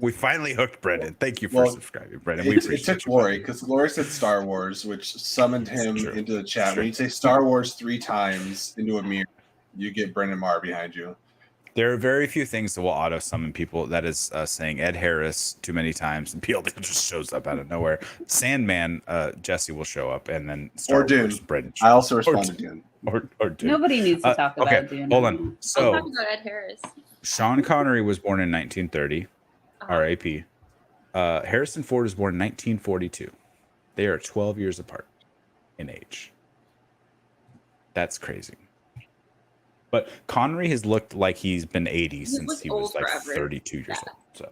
We finally hooked Brendan. Thank you for subscribing, Brendan. We appreciate it took Glory because Glory said Star Wars, which summoned him into the chat. When you say Star Wars 3 times into a mirror, you get Brendan Marr behind you. There are very few things that will auto summon people. That is saying Ed Harris too many times, and PLD just shows up out of nowhere. Sandman, Jesse will show up, and then Star Wars, Brendan. I also respond to Dune. Or Dune. Nobody needs to talk about Dune. Hold on. So, I'm talking about Ed Harris. Sean Connery was born in 1930, R.A.P. Harrison Ford was born in 1942. They are 12 years apart in age. That's crazy. But Connery has looked like he's been 80 since he was like 32 years old. So,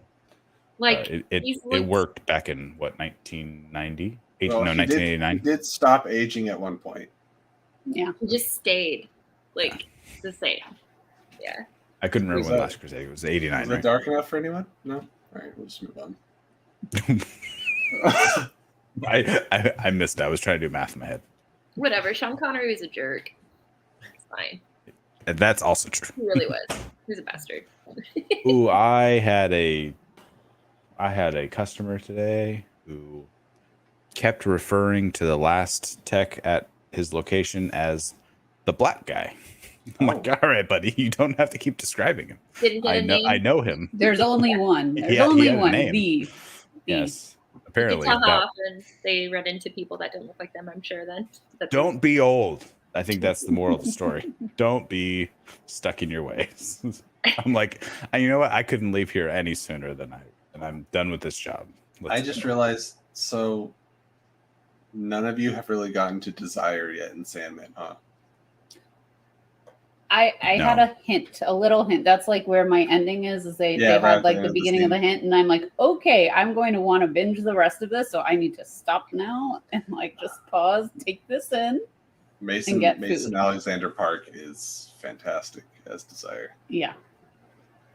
like it worked back in what 1990? Well, 1989. He did stop aging at one point. Yeah, he just stayed like the same. Yeah. I couldn't remember when Last Crusade. It was 89. Was it dark enough for anyone? No. All right, we'll just move on. I missed it. I was trying to do math in my head. Whatever. Sean Connery was a jerk. It's fine. And that's also true. He really was. He was a bastard. Ooh, I had a customer today who kept referring to the last tech at his location as the black guy. I'm like, all right, buddy, you don't have to keep describing him. Didn't get a name. I know him. There's only one. There's only one. Yes. Apparently. Often they run into people that don't look like them, I'm sure then. Don't be old. I think that's the moral of the story. Don't be stuck in your ways. I'm like, you know what? I couldn't leave here any sooner than I'm done with this job. I just realized, so none of you have really gotten to Desire yet in Sandman, huh? I No. had a hint, a little hint. That's like where my ending is they Yeah, right had at the like end the of the beginning of the scene. hint, and I'm like, okay, I'm going to want to binge the rest of this, so I need to stop now and like just pause, take this in. Mason get food. Alexander Park is fantastic as Desire. Yeah.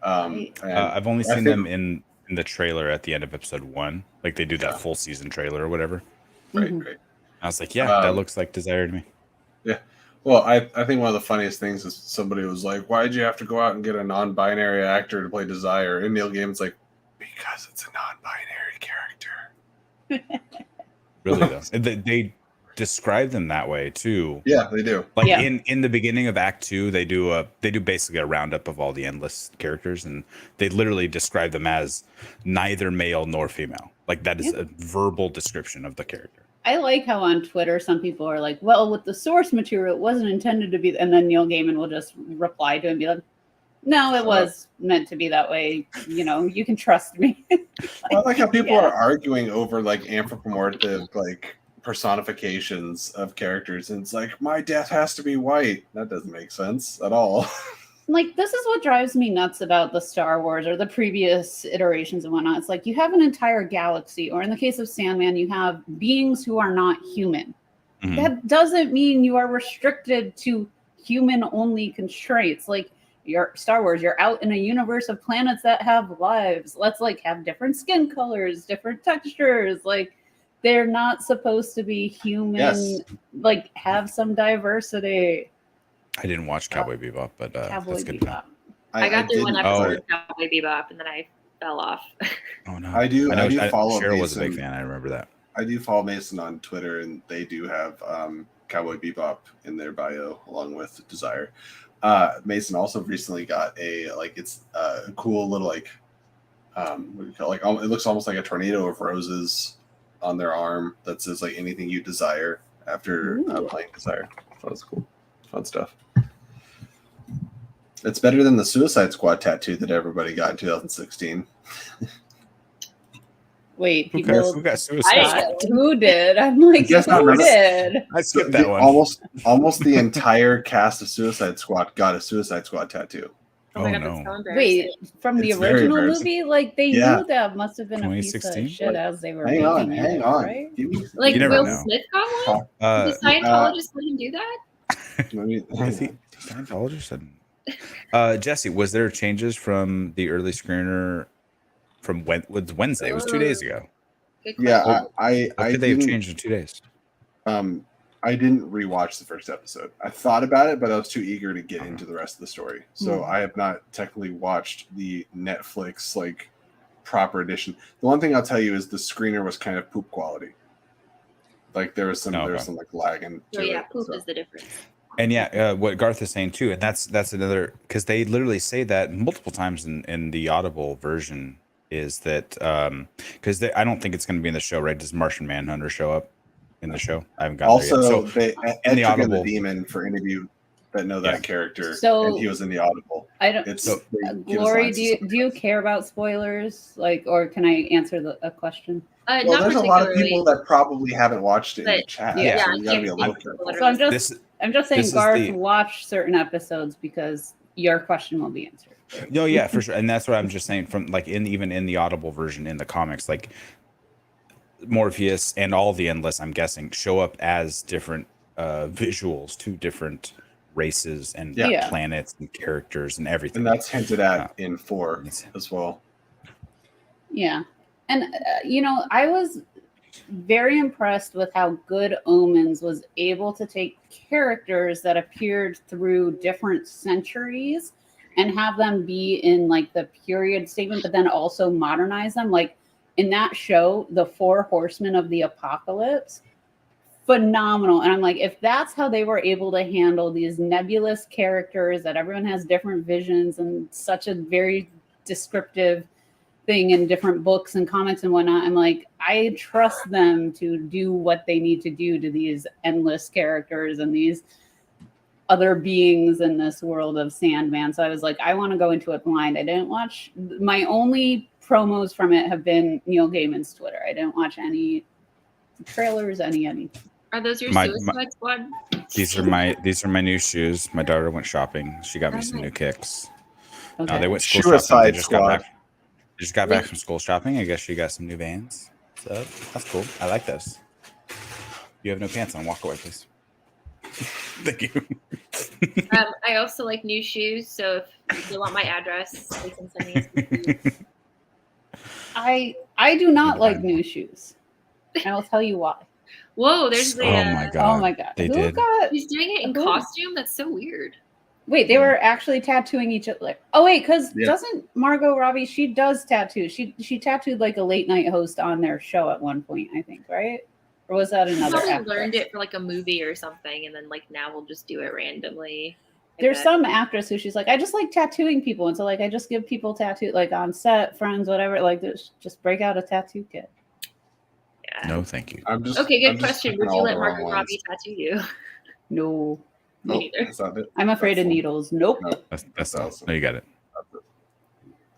And I've only I seen think- them in the trailer at the end of episode 1. Like they do that Yeah. full season trailer or whatever. Right, Mhm. right. I was like, yeah, that looks like Desire to me. Well, I think one of the funniest things is somebody was like, "Why'd you have to go out and get a non-binary actor to play Desire?" And Neil Gaiman's like, "Because it's a non-binary character." Really though, they describe them that way too. Yeah, they do. Like Yeah. in the beginning of Act 2, they do basically a roundup of all the Endless characters, and they literally describe them as neither male nor female. Like that is Yeah. a verbal description of the character. I like how on Twitter some people are like, well, with the source material, it wasn't intended to be, and then Neil Gaiman will just reply to it and be like, no, it was meant to be that way. You know, you can trust me. I like how people yeah. are arguing over like anthropomorphic like personifications of characters, and it's like my death has to be white. That doesn't make sense at all. Like, this is what drives me nuts about the Star Wars or the previous iterations and whatnot. It's like you have an entire galaxy, or in the case of Sandman, you have beings who are not human. Mhm. That doesn't mean you are restricted to human-only constraints. Like, your Star Wars, you're out in a universe of planets that have lives. Let's like have different skin colors, different textures. Like, they're not supposed to be human. Yes. Like, have some diversity. I didn't watch Cowboy Bebop, but Cowboy that's good to know. Bebop. I got through one didn't- episode Oh. of Cowboy Bebop and then I fell off. Oh no, I do follow Cheryl was a big Mason. fan. I remember that. I do follow Mason on Twitter, and they do have Cowboy Bebop in their bio along with Desire. Mason also recently got it's a cool little what do you call it? It looks almost like a tornado of roses on their arm that says like anything you desire after Ooh. playing Desire. So that's cool, fun stuff. It's better than the Suicide Squad tattoo that everybody got in 2016. Wait, Who people. got Suicide? Who did? I'm like, guys not who remember- did? I skipped that one. Almost the entire cast of Suicide Squad got a Suicide Squad tattoo. Oh my Oh, god, no. that's so embarrassing. Wait, from the It's very original embarrassing. movie, like they Yeah. knew that must have been a piece 2016? of shit as they were Hang on, making it, hang on. right? Give me- Like You never Will know. Smith got one? Uh, Did Scientologists let him do that? let me- is he Scientologist? Jesse, was there changes from the early screener from Wednesday? It was 2 days ago. Good Yeah, question. What could they have changed in 2 days? I didn't rewatch the first episode. I thought about it, but I was too eager to get into the rest of the story. So I have not technically watched the Netflix proper edition. The one thing I'll tell you is the screener was kind of poop quality. Like there was some lag in So yeah, poop is the difference. And yeah, what Garth is saying too, and that's another, because they literally say that multiple times in the Audible version, is that because I don't think it's going to be in the show, right? Does Martian Manhunter show up in the show? I haven't gotten there yet. Also, So they in the Ed took in Audible- the demon for any of you that know that character, So- and he was in the Audible. I don't. It's So- they give us Glory, lines do to you somebody else. care about spoilers? Like, or can I answer a question? Well, Not there's a lot of particularly. people that probably haven't watched it in the But- chat. Yeah. so I you gotta be a can't little speak careful. for So I'm just this saying, this is Garth, the- watch certain episodes because your question will be answered. no, yeah, for sure, and that's what I'm just saying. From even in the Audible version in the comics, like Morpheus and all the Endless, I'm guessing, show up as different visuals to different races and Yeah. planets and characters and everything. And that's hinted at in 4 as well. Yeah. And, I was very impressed with how Good Omens was able to take characters that appeared through different centuries and have them be in the period statement, but then also modernize them. Like in that show, the 4 Horsemen of the Apocalypse, phenomenal. And I'm like, if that's how they were able to handle these nebulous characters that everyone has different visions and such a very descriptive thing in different books and comics and whatnot, I'm like, I trust them to do what they need to do to these endless characters and these other beings in this world of Sandman. So I was like, I want to go into it blind. I didn't watch, my only promos from it have been Neil Gaiman's Twitter. I didn't watch any trailers, anything. Are those your My- Suicide Squad? These are my new shoes. My daughter went shopping. She got me some new kicks. No, Okay. they went school shopping. Suicide They just got Squad. back. They just got back from school shopping. I guess she got some new Vans. So that's cool. I like those. You have no pants on. Walk away, please. Thank you. I also like new shoes, so if you want my address, they can send me some shoes. I do not like new shoes. I will tell you why. Whoa, there's the. Oh my god. Oh my god. They Who did. got He's doing it in Who? costume. That's so weird. Wait, they were actually tattooing each other. Like, oh wait, because Yeah. doesn't Margot Robbie? She does tattoo. She tattooed like a late night host on their show at one point, I think, right? Or was that He another? probably actress? learned it for like a movie or something, and then like now we'll just do it randomly. I There's bet. some actress who she's like, I just like tattooing people, and so like I just give people tattoo like on set, friends, whatever. Like just break out a tattoo kit. Yeah. No, thank you. I'm just Okay, good I'm just question. clicking Would you all let the wrong Margot ones. Robbie tattoo you? No, Nope, Me neither. that's not it. I'm afraid of That's needles. Nope. No, That's awesome. no, you got it.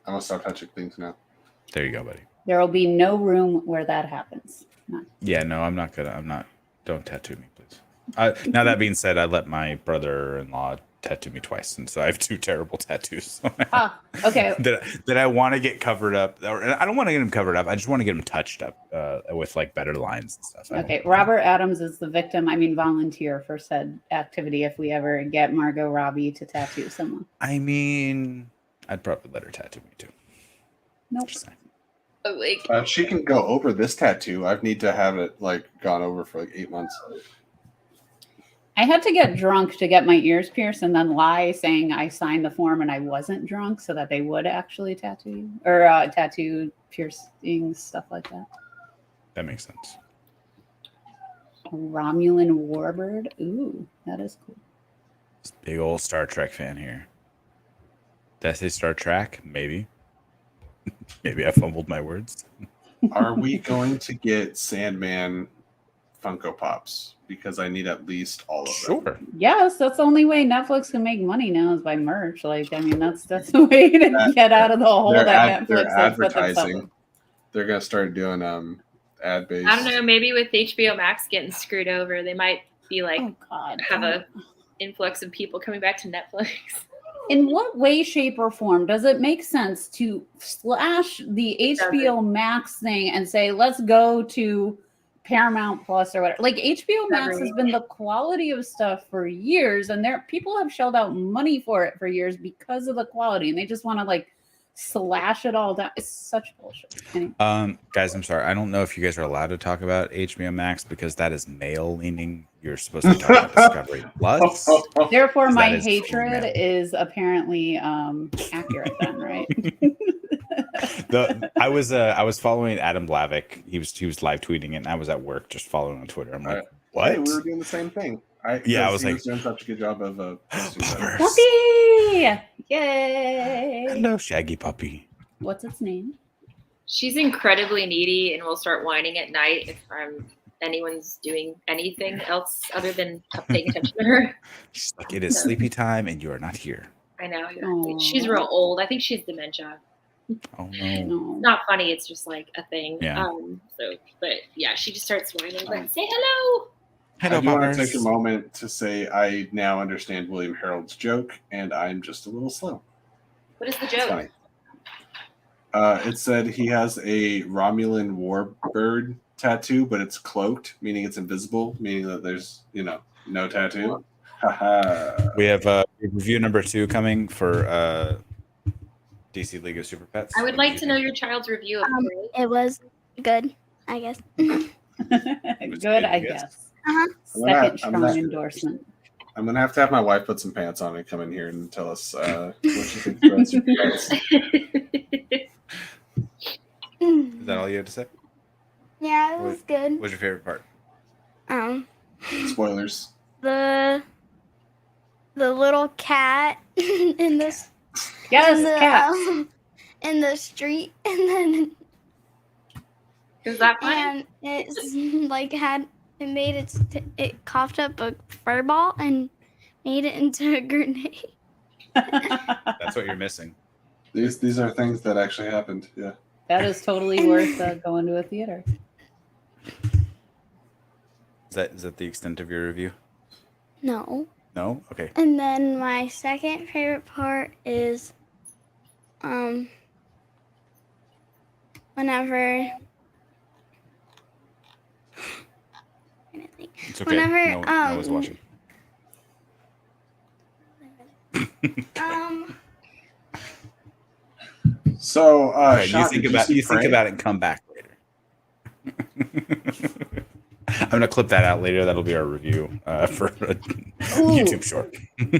I'm gonna stop touching things now. There you go, buddy. There will be no room where that happens. None. Yeah, no, I'm not gonna. I'm not. Don't tattoo me, please. Now that being said, I let my brother-in-law tattoo me twice, and so I have two terrible tattoos Ah, okay. that I want to get covered up. Or I don't want to get them covered up. I just want to get them touched up with like better lines and stuff. Okay, Robert Adams is the victim. I mean, volunteer for said activity if we ever get Margot Robbie to tattoo someone. I mean, I'd probably let her tattoo me too. Nope. Just saying. Oh, like She can go over this tattoo. I need to have it like gone over for like 8 months. I had to get drunk to get my ears pierced and then lie saying I signed the form and I wasn't drunk so that they would actually tattoo you or tattoo piercings, stuff like that. That makes sense. A Romulan warbird. Ooh, that is cool. This big old Star Trek fan here. Did I say Star Trek? Maybe. Maybe I fumbled my words. Are we going to get Sandman Funko Pops? Because I need at least all of them. Sure. Yes, that's the only way Netflix can make money now is by merch. Like, I mean, that's the way to get out of the hole that Netflix They're has put themselves advertising. in. They're gonna start doing ad based. I don't know. Maybe with HBO Max getting screwed over, they might be like Oh God. have a influx of people coming back to Netflix. In what way, shape, or form does it make sense to slash the HBO Max thing and say, let's go to Paramount Plus or whatever? Like HBO Max has been the quality of stuff for years, and people have shelled out money for it for years because of the quality, and they just want to like slash it all down. It's such bullshit. Anyway. Guys, I'm sorry. I don't know if you guys are allowed to talk about HBO Max because that is male leaning. You're supposed to be talking about Discovery Plus. Therefore, my That is hatred female. is apparently accurate then, right? I was following Adam Blavick. He was live tweeting it, and I was at work just following on Twitter. I'm like, what? Hey, we were doing the same thing. Yeah, I was he like, doing such a good job of posting that. Puppy! Yay! Hello, Shaggy Puppy. What's its name? She's incredibly needy and will start whining at night if anyone's doing anything else other than paying attention to her. She's like, it is sleepy time, and you are not here. I know. Aw. She's real old. I think she has dementia. Oh no. No. Not funny. It's just like a thing. Yeah. But yeah, she just starts whining. Like, say hello. I Hello, do want Poppers. to take a moment to say I now understand William Harold's joke, and I'm just a little slow. What is the It's joke? funny. It said he has a Romulan warbird tattoo, but it's cloaked, meaning it's invisible, meaning that there's, no tattoo. Haha. We have review number 2 coming for DC League of Super Pets. I would like to know your child's review of Prey. It was good, I guess. Good, I guess. guess. Uh-huh. Second I'm not- strong endorsement. I'm gonna have to have my wife put some pants on and come in here and tell us what she thinks about Super Pets. Is that all you had to say? Yeah, it was good. What's your favorite part? Spoilers. The little cat in this Yes, in the, cats. in the street, and then Is that funny? and it's like it coughed up a fur ball and made it into a grenade. That's what you're missing. These are things that actually happened. Yeah. That is totally worth going to a theater. that the extent of your review? No. No? Okay. And then my second favorite part is whenever It's okay. No one's watching. So, Right, Sean, you did you see think Prey? about it and come back later. I'm gonna clip that out later. That'll be our review for a YouTube short.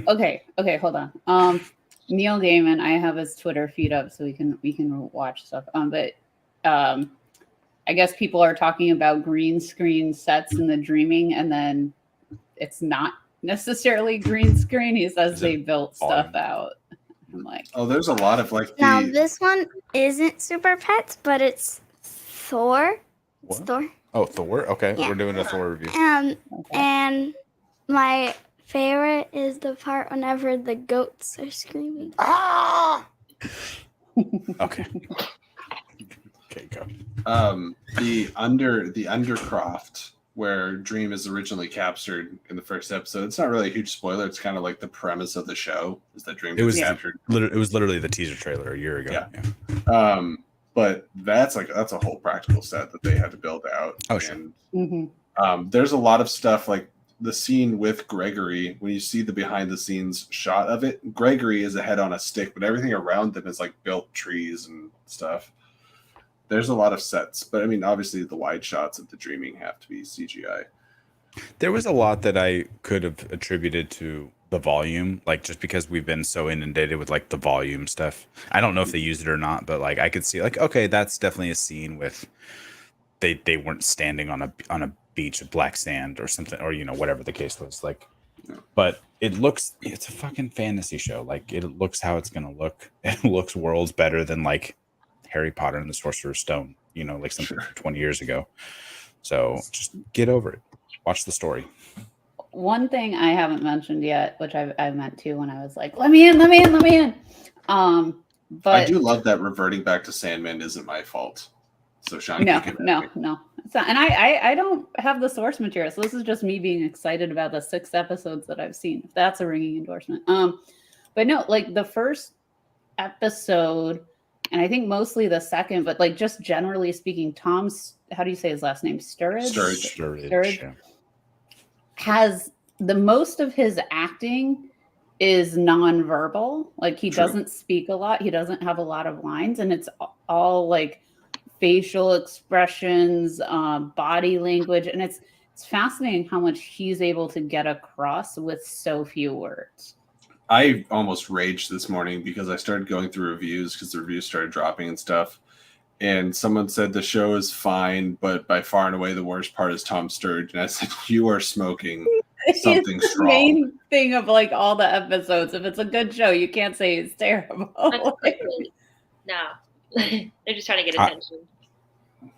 Okay, hold on. Neil Gaiman, I have his Twitter feed up so we can watch stuff. But I guess people are talking about green screen sets in The Dreaming, and then it's not necessarily green screen. He says they built stuff out. I'm like, Oh, there's a lot of like now this one isn't Super Pets, but it's Thor. It's What? Thor. Oh, Thor. Okay, Yeah. we're doing a Thor review. okay. And my favorite is the part whenever the goats are screaming. Ah! Okay. Okay, go. the Undercroft, where Dream is originally captured in the first episode. It's not really a huge spoiler. It's kind of like the premise of the show is that Dream is captured. It was literally the teaser trailer a year ago. Yeah. But that's a whole practical set that they had to build out. Oh, sure. And there's a lot of stuff like the scene with Gregory. When you see the behind the scenes shot of it, Gregory is a head on a stick, but everything around them is like built trees and stuff. There's a lot of sets, but I mean, obviously the wide shots of The Dreaming have to be CGI. There was a lot that I could have attributed to the volume, like just because we've been so inundated with like the volume stuff. I don't know if they used it or not, but like I could see like, okay, that's definitely a scene with they weren't standing on a beach of black sand or something, or whatever the case was. Like, but it's a fucking fantasy show. Like it looks how it's gonna look. It looks worlds better than like Harry Potter and the Sorcerer's Stone, like something from 20 years ago. So just get over it. Watch the story. One thing I haven't mentioned yet, which I meant to when I was like, let me in. But I do love that reverting back to Sandman isn't my fault. So Sean, no, it's not. And I don't have the source material, so this is just me being excited about the 6 episodes that I've seen. If that's a ringing endorsement. But no, like the first episode, and I think mostly the second, but like just generally speaking, Tom's, how do you say his last name? Sturridge. Yeah. Has the most of his acting is nonverbal. Like he doesn't speak a lot. He doesn't have a lot of lines, and it's all like facial expressions, body language, and it's fascinating how much he's able to get across with so few words. I almost raged this morning because I started going through reviews because the reviews started dropping and stuff. And someone said the show is fine, but by far and away the worst part is Tom Sturridge. And I said, you are smoking something It's strong. the main thing of like all the episodes. If it's a good show, you can't say it's terrible. No, they're just trying to get attention.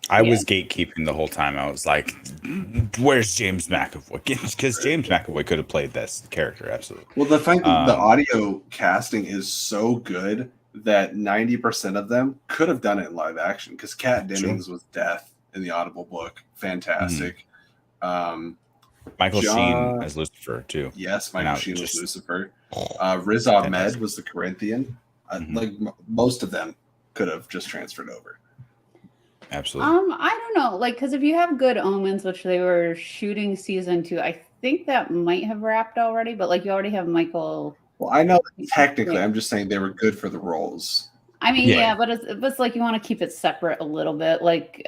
I was gatekeeping the whole time. I was like, where's James McAvoy? Because James McAvoy could have played this character, absolutely. Well, the fact that the audio casting is so good that 90% of them could have done it in live action, because Kat Dennings was Death in the Audible book. Fantastic. Michael Sheen as Lucifer, too. Yes, Michael Sheen was Lucifer. Riz Ahmed was the Corinthian. Like most of them could have just transferred over. Absolutely. I don't know, like, because if you have Good Omens, which they were shooting season 2, I think that might have wrapped already, but like you already have Michael. Well, I know technically, I'm just saying they were good for the roles. I mean, yeah, but it's like you want to keep it separate a little bit. Like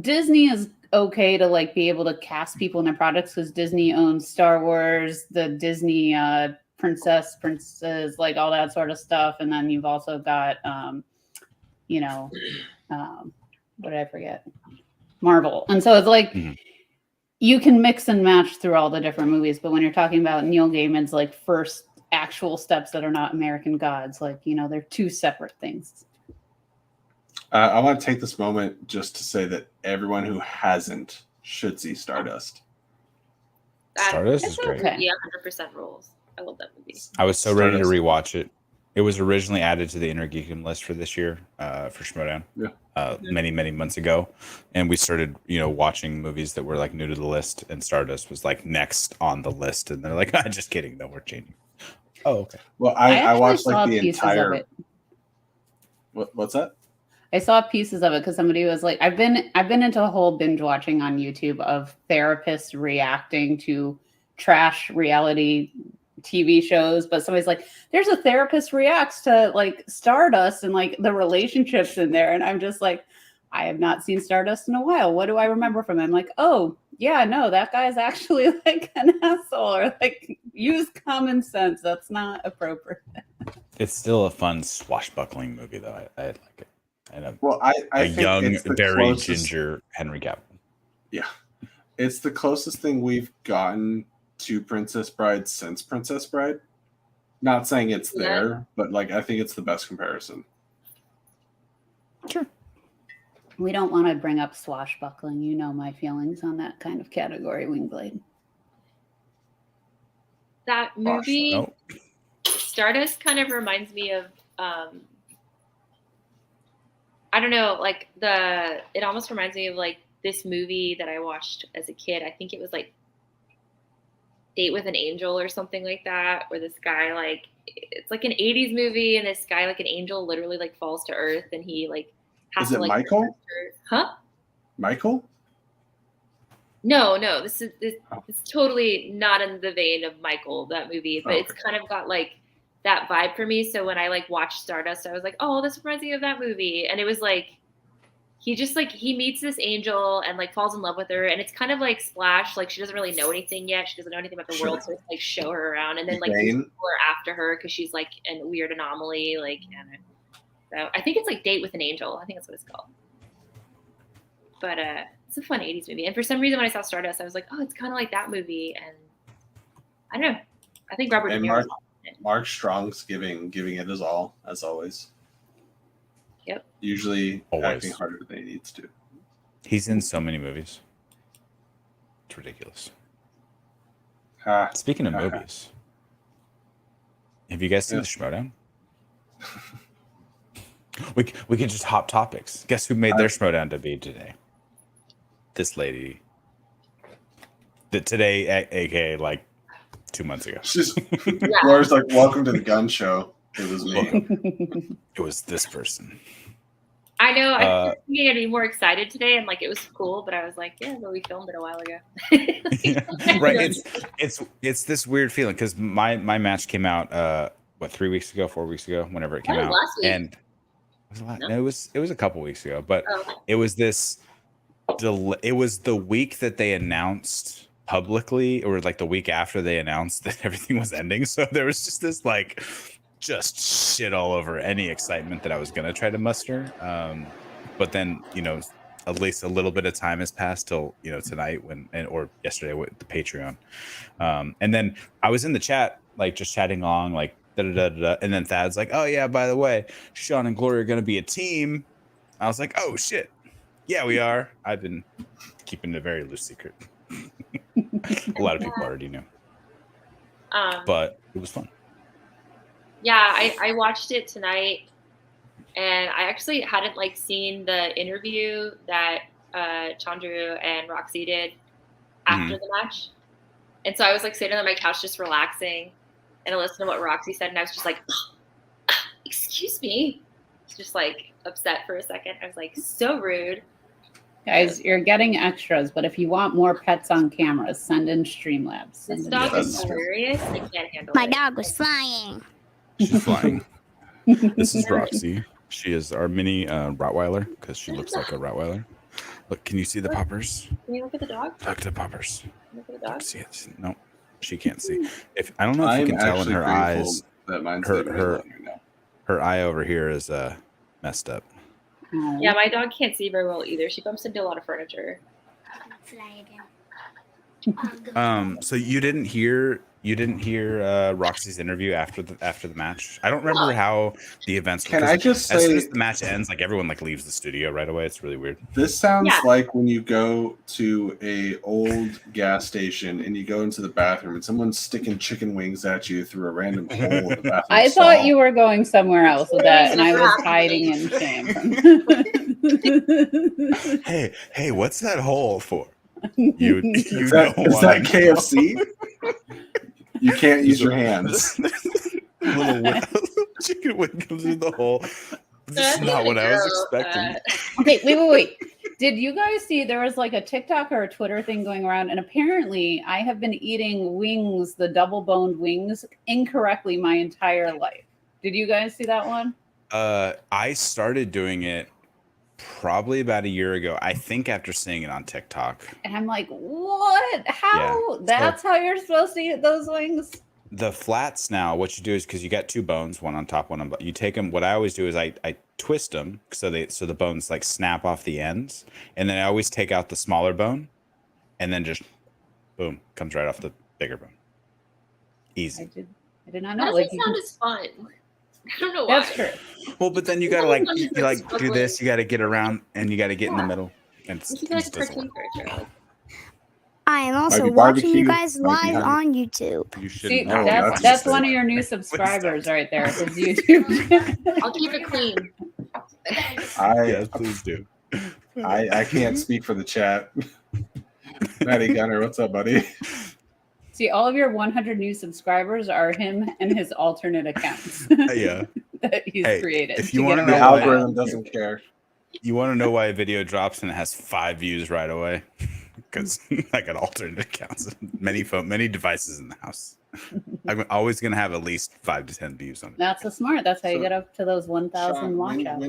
Disney is okay to like be able to cast people in their products because Disney owns Star Wars, the Disney princes, like all that sort of stuff, and then you've also got what did I forget? Marvel. And so it's like you can mix and match through all the different movies, but when you're talking about Neil Gaiman's like first actual steps that are not American Gods, like they're two separate things. I want to take this moment just to say that everyone who hasn't should see Stardust. Stardust is great. Okay. Yeah, 100% rules. I love that movie. I was so ready to rewatch it It was originally added to the Inner Geekum list for this year, for Schmodown, many months ago, and we started, watching movies that were like new to the list, and Stardust was like next on the list, and they're like, just kidding, no, we're changing. Oh, okay. Well, I I actually watched saw like the pieces entire. of it. What's that? I saw pieces of it because somebody was like, I've been into a whole binge watching on YouTube of therapists reacting to trash reality TV shows, but somebody's like, there's a therapist reacts to like Stardust and like the relationships in there, and I'm just like, I have not seen Stardust in a while. What do I remember from it? I'm like, oh yeah, no, that guy's actually like an asshole, or like use common sense. That's not appropriate. It's still a fun swashbuckling movie, though. I like it. And Well, I a think young, it's the very closest, ginger Henry Cavill. Yeah, it's the closest thing we've gotten to Princess Bride since Princess Bride. Not saying it's there, but like I think it's the best comparison. Sure. We don't want to bring up swashbuckling. You know my feelings on that kind of category, Wingblade. That movie, Nope. Stardust, kind of reminds me of, I don't know, like it almost reminds me of like this movie that I watched as a kid. I think it was like Date with an Angel or something like that, where this guy, like, it's like an 80s movie, and this guy, like an angel, literally like falls to earth, and he like has Is to it like Michael? Huh? Michael? No, this it's totally not in the vein of Michael, that movie, but it's kind of got like that vibe for me. So when I like watched Stardust, I was like, oh, this reminds me of that movie. And it was like, he just like, he meets this angel and like falls in love with her. And it's kind of like Splash, like she doesn't really know anything yet. She doesn't know anything about the world. So it's like show her around. And then like people are after her because she's like a weird anomaly. Like, and so I think it's like Date with an Angel. I think that's what it's called. But it's a fun 80s movie. And for some reason when I saw Stardust, I was like, oh, it's kind of like that movie. And I don't know. I think Robert De Niro. Mark Strong's giving it his all, as always. Yep. Usually acting harder than he needs to. He's in so many movies. It's ridiculous. Speaking of movies, have you guys seen the Schmodown? we can just hop topics. Guess who made their Schmodown to be today? This lady. Today, aka like 2 months ago. Laura's like, welcome to the gun show. It was me. It was this person. I know. I was thinking I'd be more excited today, and like it was cool, but I was like, yeah, but we filmed it a while ago. Right. It's this weird feeling because my match came out 4 weeks ago, whenever it came out. Last week. And it was a couple weeks ago, but it was this. It was the week that they announced publicly, or like the week after they announced that everything was ending. So there was just this like just shit all over any excitement that I was gonna try to muster. But then at least a little bit of time has passed till tonight or yesterday with the Patreon. And then I was in the chat like just chatting along like and then Thad's like, oh yeah, by the way, Sean and Gloria are gonna be a team. I was like, oh shit. Yeah, we are. I've been keeping it a very loose secret. A lot of people already knew. But it was fun. Yeah, I watched it tonight, and I actually hadn't like seen the interview that Chandru and Roxy did after the match. And so I was like sitting on my couch just relaxing, and I listened to what Roxy said, and I was just like, excuse me. Just like upset for a second. I was like, so rude. Guys, you're getting extras, but if you want more pets on cameras, send in Streamlabs. This dog is hilarious. I can't handle My it. dog was flying. She's flying. This is Roxy. She is our mini Rottweiler because she looks like a Rottweiler. Look, can you see the poppers? Can you look at the dog? Look at the poppers. Look at the dog. See it? No, she can't see. I don't know if you can tell in her eyes. That mine's her eye over here is messed up. Yeah, my dog can't see very well either. She bumps into a lot of furniture. So you didn't hear You didn't hear Roxy's interview after the match? I don't remember how the events. Can I just as soon say as the match ends, like everyone like leaves the studio right away. It's really weird. this sounds Yeah. like when you go to a old gas station and you go into the bathroom and someone's sticking chicken wings at you through a random hole in the bathroom. I thought stall. you were going somewhere else with that, and I was hiding in shame. Hey, what's that hole for? You Is that KFC? You can't use your hands. Little chicken wing comes in the hole. This is not what I was expecting. Okay, wait. Did you guys see there was like a TikTok or a Twitter thing going around, and apparently I have been eating wings, the double boned wings, incorrectly my entire life. Did you guys see that one? I started doing it probably about a year ago, I think, after seeing it on TikTok. And I'm like, what? How? Yeah. That's how you're supposed to eat those wings? The flats now, what you do is, because you got two bones, one on top, one on bottom. You take them. What I always do is I twist them so the bones like snap off the ends, and then I always take out the smaller bone, and then just boom, comes right off the bigger bone. Easy. I did not know. That Like, doesn't sound as fun. I don't know why. that's true. Well, but then you gotta do this. You gotta get around, and you gotta get in the middle. And You should get like a cartoon character. I am also Might be watching you barbecue, guys might be live honey. on YouTube. you See, shouldn't. Oh, that's that's one of interesting. your new subscribers right there. His YouTube. I'll keep it clean. Yes, please do. I can't speak for the chat. Matty Gunner, what's up, buddy? See, all of your 100 new subscribers are him and his alternate accounts Yeah. that he's Hey, created. if you to wanna get The know around why- that. algorithm doesn't care. You want to know why a video drops and it has 5 views right away? Because I got alternate accounts, many devices in the house. I'm always gonna have at least 5 to 10 views on it. That's so smart. That's how you So, get up to those 1,000 Sean, watch outs.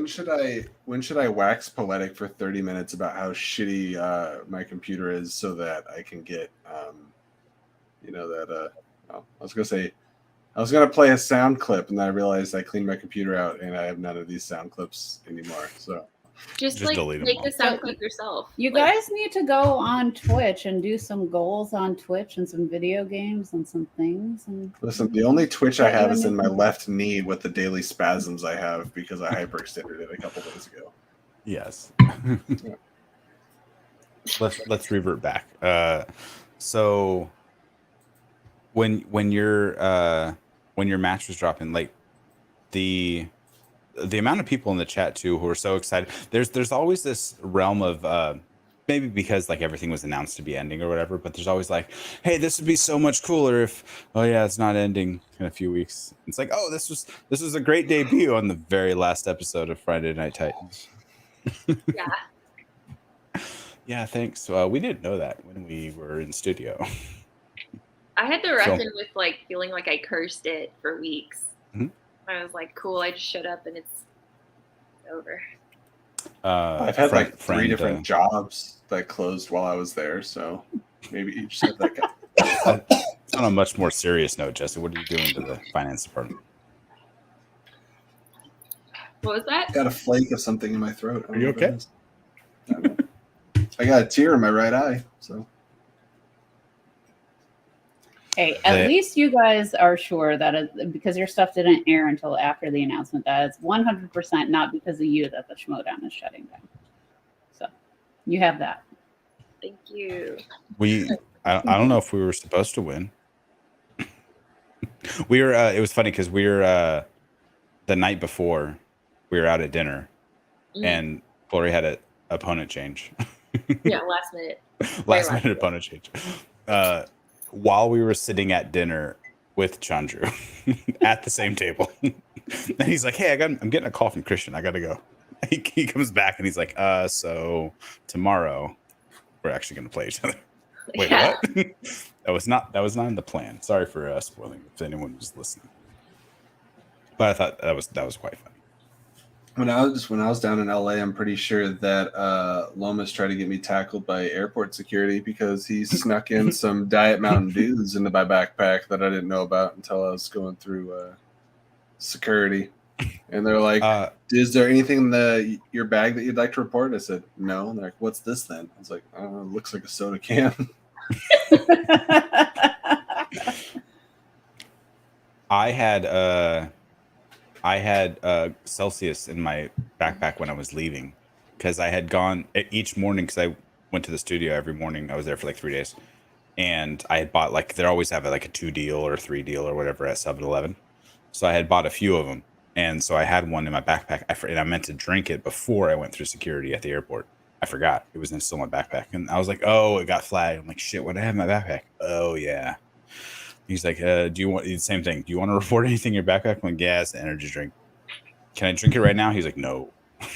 when should I wax poetic for 30 minutes about how shitty my computer is so that I can get I was gonna play a sound clip and then I realized I cleaned my computer out and I have none of these sound clips anymore. So Just Just like delete 'em make all. the sound clip yourself. You Like, guys need to go on Twitch and do some goals on Twitch and some video games and some things. And listen, the only twitch I have is in my left knee with the daily spasms I have because I hyperextended it a couple days ago. Yes. Let's revert back. So when your match was dropping, like the amount of people in the chat too who are so excited. There's always this realm of maybe because like everything was announced to be ending or whatever, but there's always like, hey, this would be so much cooler if it's not ending in a few weeks. It's like, oh, this was a great debut on the very last episode of Friday Night Titans. yeah. Yeah, thanks. We didn't know that when we were in studio. I had to reckon with like feeling like I cursed it for weeks. Mhm. I was like, cool, I just showed up and it's over. I've had like 3 different jobs that closed while I was there, so maybe you just have that guy. On a much more serious note, Jesse, what are you doing to the finance department? What was that? Got a flake of something in my throat. I don't Are you know what it okay? is. I don't know. I got a tear in my right eye, so hey, at least you guys are sure that because your stuff didn't air until after the announcement, that it's 100% not because of you that the Schmodown is shutting down. So you have that. Thank you. I don't know if we were supposed to win. We were. It was funny because we were the night before we were out at dinner, and Glory had an opponent change. Yeah, last minute. last minute opponent change. While we were sitting at dinner with Chandru at the same table, and he's like, "Hey, I'm getting a call from Christian. I gotta go." He comes back and he's like, "So tomorrow we're actually gonna play each other." Wait, Yeah. what? That was not in the plan. Sorry for spoiling if anyone was listening. But I thought that was quite funny. when I was down in LA, I'm pretty sure that Lomas tried to get me tackled by airport security because he snuck in some Diet Mountain Dews into my backpack that I didn't know about until I was going through security. And they're like, "Is there anything in your bag that you'd like to report?" I said, "No." And they're like, "What's this then?" I was like, "Oh, it looks like a soda can." I had Celsius in my backpack when I was leaving, because I had gone each morning, because I went to the studio every morning. I was there for like 3 days, and I had bought, like, they always have like a 2 deal or a 3 deal or whatever at 7-Eleven. So I had bought a few of them, and so I had one in my backpack. And I meant to drink it before I went through security at the airport. I forgot it was still in my backpack, and I was like, "Oh, it got flagged." I'm like, "Shit, what do I have in my backpack?" Oh yeah. He's like, "Do you want the same thing? Do you want to report anything in your backpack?" I'm like, "Yeah, it's the energy drink. Can I drink it right now?" He's like, "No."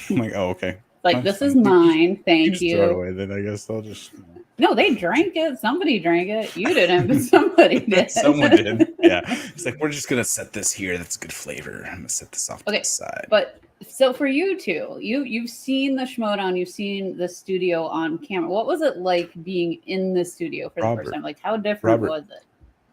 I'm like, "Oh, okay." Like, That's this is fine. mine. Thank Just throw it you. away. Then I guess I'll just. No, they drank it. Somebody drank it. You didn't, but somebody did. Someone did. Yeah. It's like, we're just gonna set this here. That's good flavor. I'm gonna set this off to Okay, the side. But so for you two, you've seen the Schmodown, you've seen the studio on camera. What was it like being in the studio for the first time? Like, how different was it?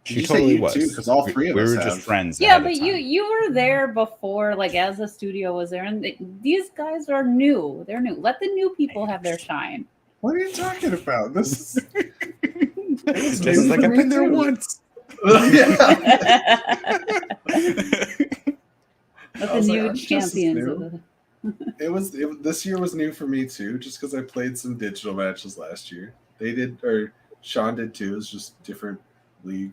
She you say totally you was. too? Because all three of we us were have. just friends. Yeah, ahead but of time. you were there before, like, as the studio was there, and these guys are new. They're new. Let the new people have their shine. What are you talking about? This is This is like, I've been there once. Yeah. Let I the was like, new I'm just as champions new. of the This year was new for me too, just because I played some digital matches last year. They did, or Sean did too. It's just different league.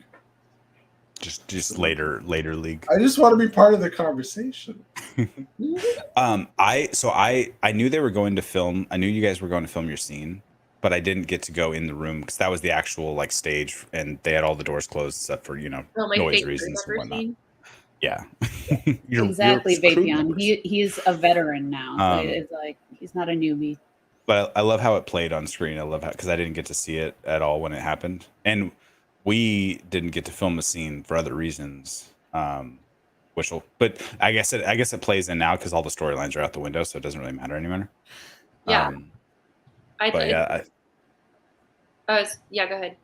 Just later league. I just want to be part of the conversation. I knew they were going to film. I knew you guys were going to film your scene, but I didn't get to go in the room because that was the actual like stage, and they had all the doors closed except for noise reasons and whatnot. Scene. Yeah. exactly, you're crew Vapion. members. He's a veteran now. So it's like he's not a newbie. But I love how it played on screen. I love how, because I didn't get to see it at all when it happened, and we didn't get to film a scene for other reasons. But I guess it plays in now because all the storylines are out the window, so it doesn't really matter anymore. Yeah. Yeah, go ahead.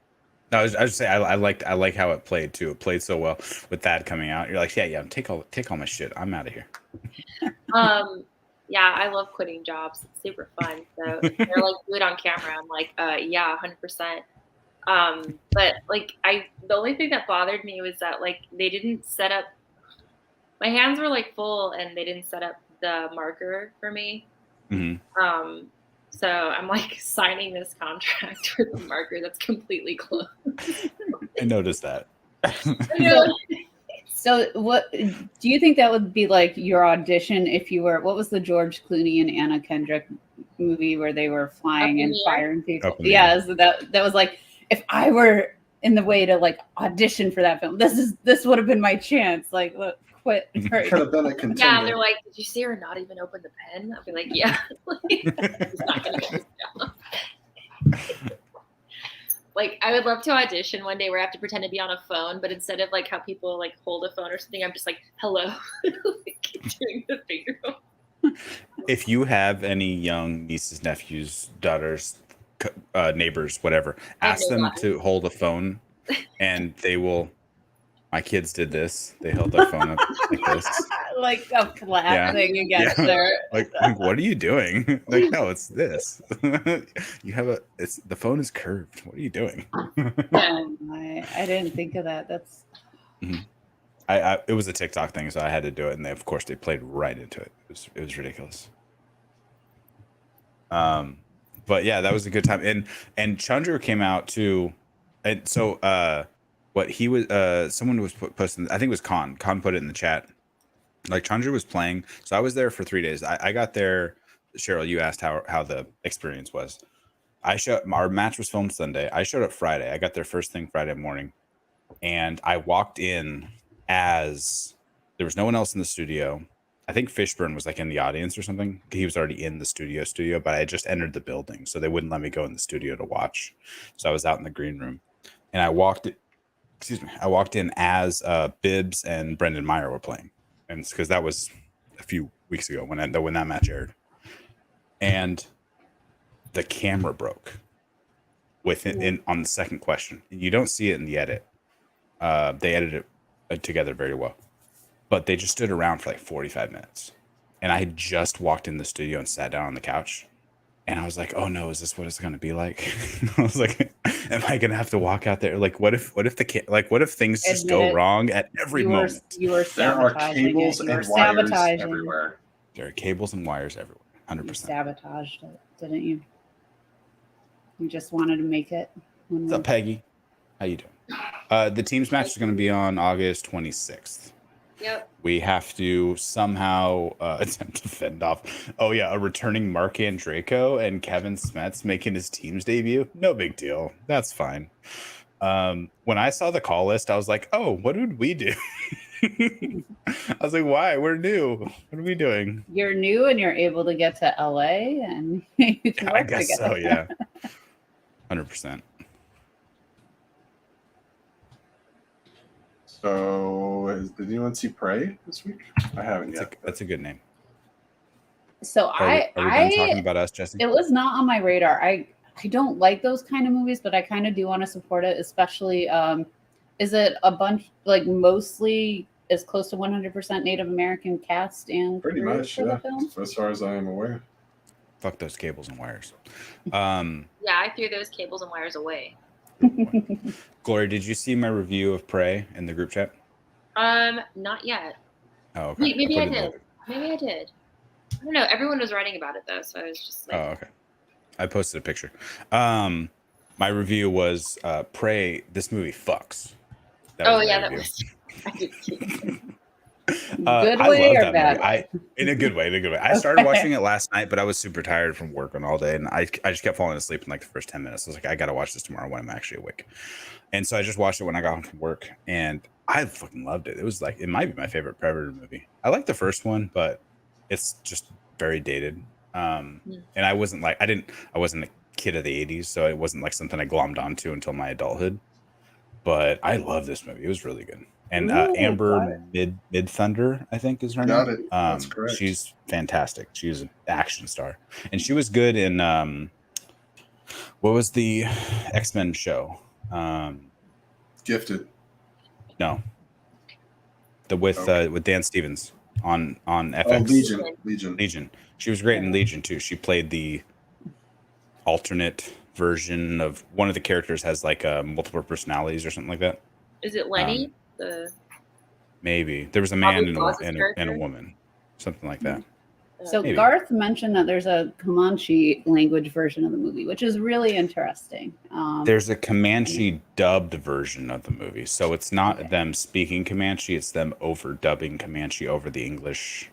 No, I was just saying I like how it played too. It played so well with that coming out. You're like, yeah, take all my shit. I'm out of here. Yeah, I love quitting jobs. It's super fun. So if they're like, do it on camera, I'm like, yeah, 100%. But like the only thing that bothered me was that like they didn't set up. My hands were like full, and they didn't set up the marker for me. Mm-hmm. So I'm like signing this contract with a marker that's completely closed. I noticed that. So what do you think that would be like your audition if you were, what was the George Clooney and Anna Kendrick movie where they were flying and firing people? Yeah, so that was like, if I were in the way to like audition for that film, this would have been my chance. Like, look, quit. Could have been a contender. Yeah, they're like, did you see her not even open the pen? I'll be like, yeah. He's not gonna get this job. Like, I would love to audition one day where I have to pretend to be on a phone, but instead of like how people like hold a phone or something, I'm just like, hello, keep doing the finger. If you have any young nieces, nephews, daughters, neighbors, whatever, ask them to hold a phone, and they will. My kids did this. They held their phone up like this. Like a flat thing against there. Like, what are you doing? Like, no, it's this. You have the phone is curved. What are you doing? I didn't think of that. That's. Mm-hmm. It was a TikTok thing, so I had to do it, and of course they played right into it. It was ridiculous. But yeah, that was a good time. And Chandra came out too, and so what he was someone was posting, I think it was Khan put it in the chat, like Chandra was playing. So I was there for 3 days. I got there. Cheryl, you asked how the experience was. Our match was filmed Sunday. I showed up Friday. I got there first thing Friday morning, and I walked in as there was no one else in the studio. I think Fishburne was like in the audience or something. He was already in the studio, but I just entered the building, so they wouldn't let me go in the studio to watch. So I was out in the green room, and I walked in as Bibbs and Brendan Meyer were playing, and it's because that was a few weeks ago when that match aired, and the camera broke on the second question. You don't see it in the edit. They edited it together very well, but they just stood around for like 45 minutes, and I had just walked in the studio and sat down on the couch, And I was like, oh no, is this what it's gonna be like? I was like, am I gonna have to walk out there? Like, what if what if things just Admit go it. wrong at every moment? You were There are sabotaging cables it. You were and wires sabotaging. everywhere. There are cables and wires everywhere. You 100%. sabotaged it, didn't you? You just wanted to make it. What's up, Peggy? How you doing? The teams match is going to be on August 26th. Yep. We have to somehow attempt to fend off. Oh yeah, a returning Mark Andraco and Kevin Smets making his team's debut. No big deal. That's fine. When I saw the call list, I was like, oh, what did we do? I was like, why? We're new. What are we doing? You're new and you're able to get to LA and you can I work guess together. so, yeah. 100%. So, did anyone see Prey this week? I haven't yet. That's a good name. So Are we done talking about us, Jesse? it was not on my radar. I don't like those kind of movies, but I kind of do want to support it, especially is it a bunch like mostly as close to 100% Native American cast and Pretty crew much, for the yeah. film? As far as I am aware. Fuck those cables and wires. Yeah, I threw those cables and wires away. Glory, did you see my review of Prey in the group chat? Not yet. Oh, okay. Wait, maybe I put it in did. Maybe I did. I don't know. Everyone was writing about it though, so I was just the- like, Oh, okay. I posted a picture. My review was Prey. This movie fucks. That oh was my yeah, that review. was. I did see. Good I way love or that bad movie. In a good way. In a good way. I started watching it last night, but I was super tired from working all day, and I just kept falling asleep in like the first 10 minutes. I was like, I gotta watch this tomorrow when I'm actually awake. And so I just watched it when I got home from work, and I fucking loved it. It was like, it might be my favorite Predator movie. I like the first one, but it's just very dated. And I wasn't I wasn't a kid of the 80s, so it wasn't like something I glommed onto until my adulthood. But I love this movie. It was really good. And Ooh, Amber Mid Thunder, I think, is her Got name. it. That's correct. She's fantastic. She's an action star, and she was good in what was the X-Men show? Gifted. No, with Dan Stevens on FX. Oh, Legion. She was great in Legion too. She played the alternate version of one of the characters has like multiple personalities or something like that. Is it Lenny? Maybe there was a man and Bobby a woman, something like that. So Maybe. Garth mentioned that there's a Comanche language version of the movie, which is really interesting. There's a Comanche dubbed version of the movie, so it's not them speaking Comanche; it's them overdubbing Comanche over the English.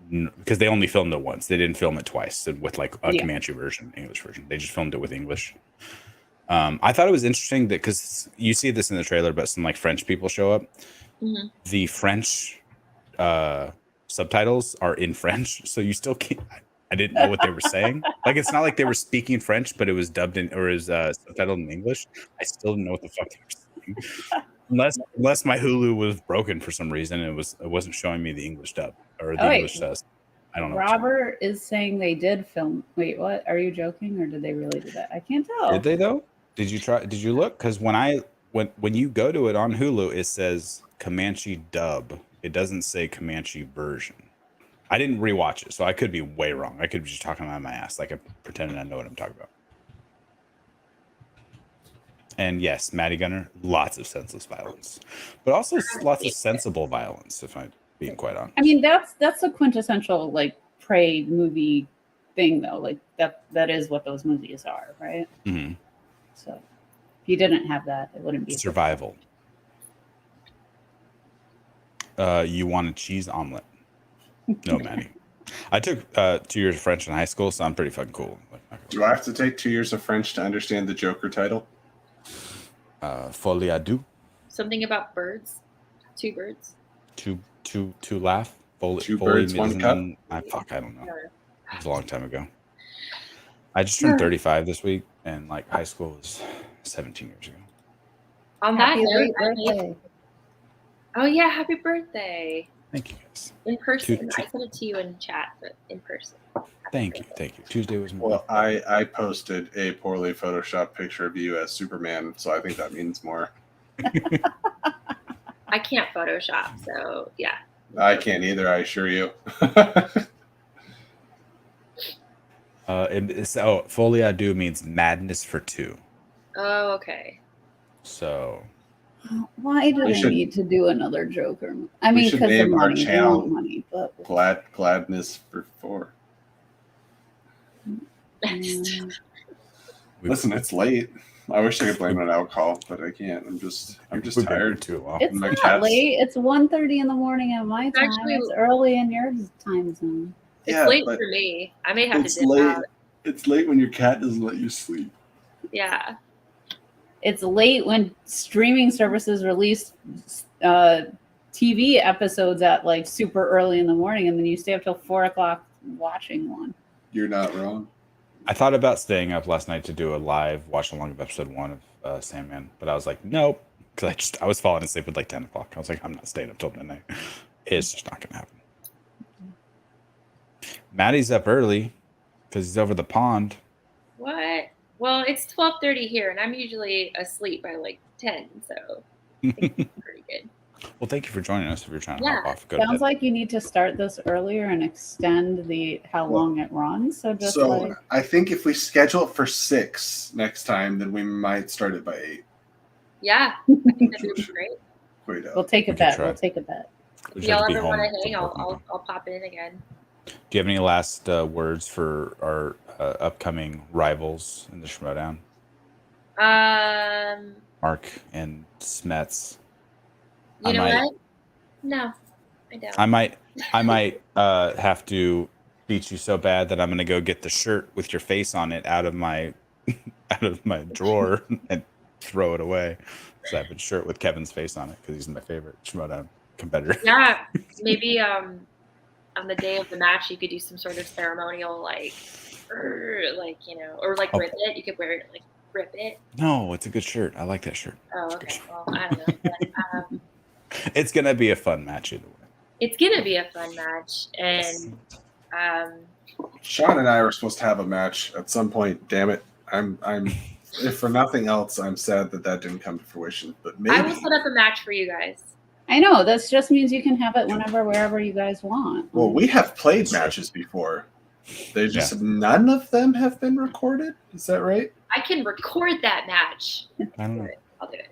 Because they only filmed it once; they didn't film it twice with like a Comanche version, English version. They just filmed it with English. I thought it was interesting that because you see this in the trailer, but some like French people show up. The French subtitles are in French, so you still can't. I didn't know what they were saying. Like it's not like they were speaking French, but it was dubbed in or is subtitled in English. I still didn't know what the fuck they were saying. Unless my Hulu was broken for some reason, and it wasn't showing me the English dub or the English. I don't know. Robert is saying they did film. Wait, what? Are you joking, or did they really do that? I can't tell. Did they though? Did you try? Did you look? Because when you go to it on Hulu, it says Comanche dub. It doesn't say Comanche version. I didn't rewatch it, so I could be way wrong. I could be just talking out of my ass, like I'm pretending I know what I'm talking about. And yes, Maddie Gunner, lots of senseless violence, but also lots of sensible violence. If I'm being quite honest. I mean, that's a quintessential like Prey movie thing, though. Like that is what those movies are, right? Mm-hmm. So if you didn't have that, it wouldn't be survival. You want a cheese omelet? No, Maddie. I took 2 years of French in high school, so I'm pretty fucking cool. Do I have to take 2 years of French to understand the Joker title? Folie à deux. Something about birds. 2 birds. Two laugh. Two birds, one cup. I don't know. It was a long time ago. I just turned 35 this week, and like high school was 17 years ago. On that Happy note, birthday. oh yeah, happy birthday. Thank you guys. In person. I sent it to you in chat, but in person. Thank you. Tuesday was my Well, I posted a poorly photoshopped picture of you as Superman, so I think that means more. I can't Photoshop, so yeah. I can't either, I assure you. Folie à deux means madness for two. Oh, okay. So Why do We they should- need to do another Joker? I we mean, should because of name our money. They channel want money, but Gladness for 4. Listen, it's late. I wish I could blame it on alcohol, but I can't. I'm just we've been here tired. too long. it's My not cat's- late. It's 1:30 in the morning at my It's time. actually- It's early in your time zone. It's Yeah, late but for me. I may have to it's dip late. out. It's late when your cat doesn't let you sleep. Yeah. It's late when streaming services release TV episodes at like super early in the morning, and then you stay up till 4 o'clock watching one. You're not wrong. I thought about staying up last night to do a live watch along of episode 1 of Sandman, but I was like, nope, because I was falling asleep at like 10 o'clock. I was like, I'm not staying up till midnight. It's just not gonna happen. Maddie's up early because he's over the pond. What? Well, it's 12:30 here, and I'm usually asleep by like 10, so I think it's pretty good. Well, thank you for joining us. If you're trying to Yeah. hop off, go to Sounds bed. like you need to start this earlier and extend how long it runs. So just So like I think if we schedule it for 6 next time, then we might start it by 8. Yeah, I think that'd be great. Wait we'll up. take a We could bet. try. We'll take a bet. We If just have y'all to be ever want home to hang, till I'll, broken I'll, down. I'll pop in again. Do you have any last words for our upcoming rivals in the Schmodown? Mark and Smets. You I know might- what? No, I don't. I might have to beat you so bad that I'm gonna go get the shirt with your face on it out of my drawer and throw it away. So I have a shirt with Kevin's face on it because he's my favorite Schmodown competitor. Yeah, maybe on the day of the match you could do some sort of ceremonial like or rip it. You could wear it like rip it. No, it's a good shirt. I like that shirt. Oh, It's a good okay. shirt. Well, I don't know. But, It's gonna be a fun match either way. it's gonna be a fun match, and Sean and I were supposed to have a match at some point. Damn it! I'm. If for nothing else, I'm sad that didn't come to fruition. But maybe I will set up a match for you guys. I know. This just means you can have it whenever, wherever you guys want. Well, we have played matches before. They just none of them have been recorded. Is that right? I can record that match. I don't know. I'll do it.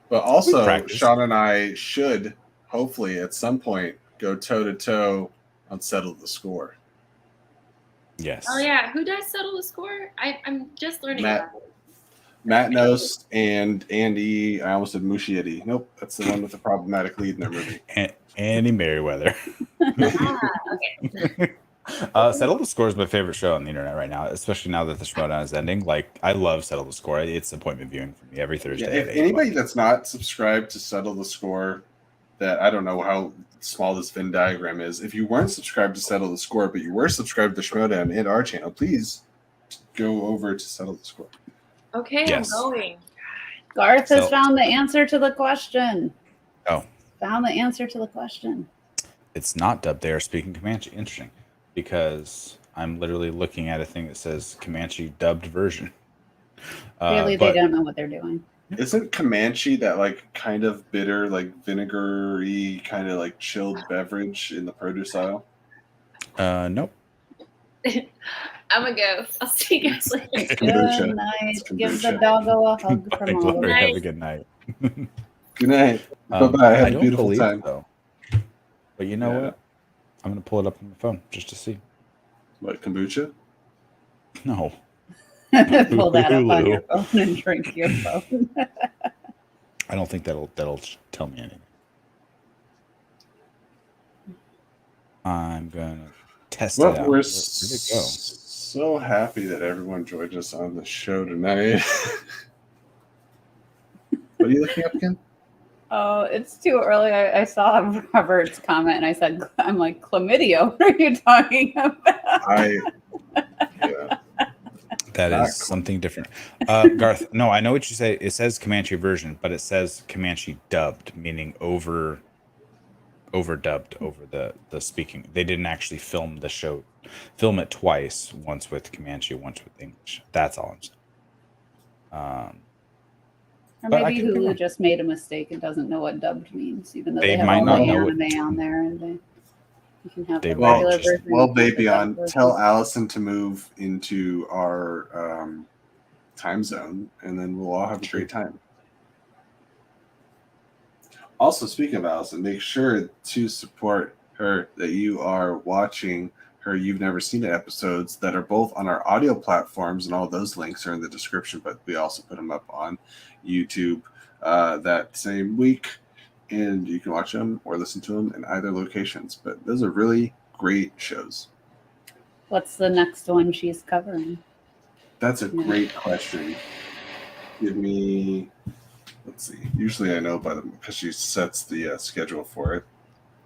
But also, practiced. Sean and I should hopefully at some point go toe to toe on Settle the Score. Yes. Oh yeah, who does settle the score? I'm just learning Matt. about it. Matt Nost and Andy. I almost said Muschietti. Nope, that's the one with the problematic lead in their movie. Andy Merriweather. Okay. Settle the Score is my favorite show on the internet right now, especially now that the Schmodown is ending. Like, I love Settle the Score. It's appointment viewing for me every Thursday. Yeah, if at 8 anybody o'clock. that's not subscribed to Settle the Score, that I don't know how small this Venn diagram is. If you weren't subscribed to Settle the Score, but you were subscribed to Schmodown and our channel, please go over to Settle the Score. Okay, Yes. I'm going. Garth has So- found the answer to the question. Oh. Found the answer to the question. It's not dubbed. They are speaking Comanche. Interesting. Because I'm literally looking at a thing that says Comanche dubbed version. Clearly, but- they don't know what they're doing. Isn't Comanche that like kind of bitter, like vinegary, kind of like chilled beverage in the produce aisle? Nope. I'm gonna go. I'll see you guys later. Kombucha. Good night. It's Give the kombucha. doggo a hug Bye, from all of Glory. us. Have a good night. Good night. Bye-bye. Have I a don't beautiful believe time. so. But you know Yeah. what? I'm going to pull it up on my phone just to see. What, kombucha? No. Pull that up on your phone and drink your phone. I don't think that'll tell me anything. I'm going to test it Well, out. we're Where'd it go? so happy that everyone joined us on the show tonight. What are you looking up again? Oh, it's too early. I saw Robert's comment and I said, I'm like, chlamydia. What are you talking about? Yeah. That Not is something different. Garth, no, I know what you say. It says Comanche version, but it says Comanche dubbed, meaning overdubbed over the speaking. They didn't actually film it twice, once with Comanche, once with English. That's all I'm saying. Or But I maybe could be Hulu wrong. just made a mistake and doesn't know what dubbed means, even though They they have might all not the know anime on there. And You can have They the might regular just- version. Well, you can have the Baby, dub tell version. Allison to move into our time zone, and then we'll all have a great time. Also, speaking of Allison, make sure to support her that you are watching her You've Never Seen It episodes that are both on our audio platforms, and all those links are in the description, but we also put them up on YouTube that same week, and you can watch them or listen to them in either locations. But those are really great shows. What's the next one she's covering? That's a great question. Give me, let's see. Usually I know because she sets the schedule for it.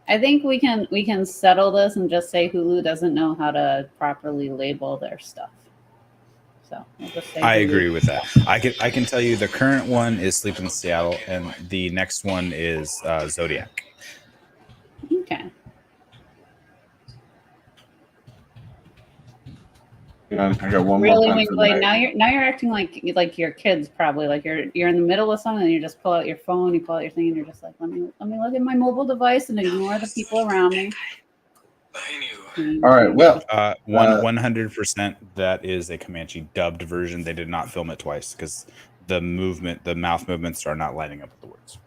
I think we can settle this and just say Hulu doesn't know how to properly label their stuff. So we'll just say I Hulu. agree with that. I can tell you the current one is Sleep in Seattle, and the next one is Zodiac. Okay. I got one Really, more. Wing Blade. Now you're acting like your kids probably. Like you're in the middle of something and you just pull out your phone, you pull out your thing, and you're just like, let me look at my mobile device and ignore the people around me. All right. Well, 100%. That is a Comanche dubbed version. They did not film it twice because the mouth movements are not lining up with the words.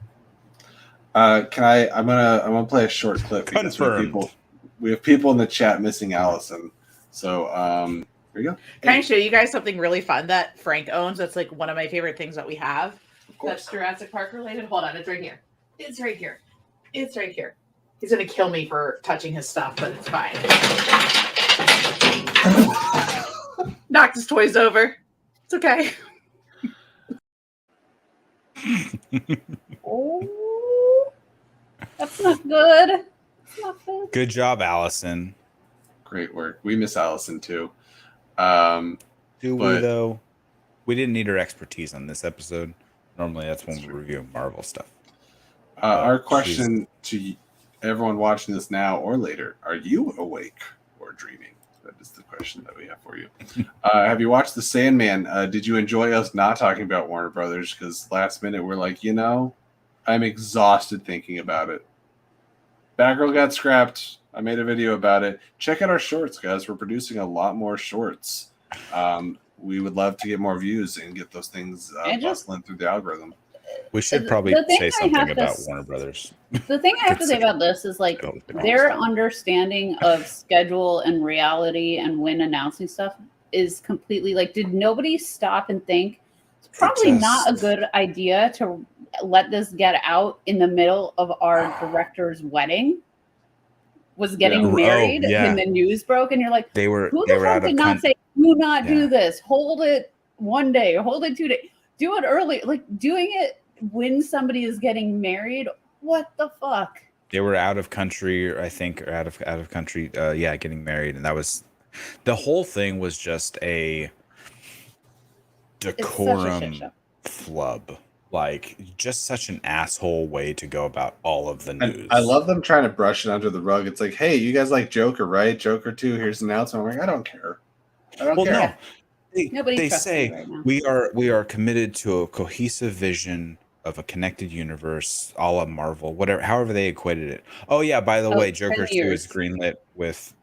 I'm gonna play a short clip because Confirmed. we have people in the chat missing Allison. So here you go. Can I show you guys something really fun that Frank owns? That's like one of my favorite things that we have. That's Jurassic Park related. Hold on, it's right here. It's right here. It's right here. He's gonna kill me for touching his stuff, but it's fine. Knocked his toys over. It's okay. Oh, that's not good. That's not good. Good job, Allison. Great work. We miss Allison too. Do we But- though? We didn't need her expertise on this episode. Normally, that's when we review Marvel stuff. Our question to everyone watching this now or later: are you awake or dreaming? That is the question that we have for you. Have you watched the Sandman? Did you enjoy us not talking about Warner Brothers? Because last minute we're like, I'm exhausted thinking about it. Batgirl got scrapped. I made a video about it. Check out our shorts, guys. We're producing a lot more shorts. We would love to get more views and get those things bustling through the algorithm. We should The probably thing say I something have to about s- Warner Brothers. The thing I have to say about this is like their understanding of schedule and reality and when announcing stuff is completely like, did nobody stop and think it's probably not a good idea to let this get out in the middle of our director's wedding? Was getting married when the news broke, and you're like, They who the were fuck out of did not say, do not do Yeah. this? Hold it one day or hold it 2 days. Do it early. Like doing it when somebody is getting married. What the fuck? They were out of country, I think, or out of country. Getting married, and that was the whole thing was just a decorum shit show. flub. Like just such an asshole way to go about all of the news. And I love them trying to brush it under the rug. It's like, hey, you guys like Joker, right? Joker 2, here's an announcement. I'm like, I don't care. I don't care. No. Nobody They trusts say me right now. we are committed to a cohesive vision of a connected universe, a la Marvel, whatever, however they equated it. Oh yeah, by the way, 10 Joker 2 years. is greenlit with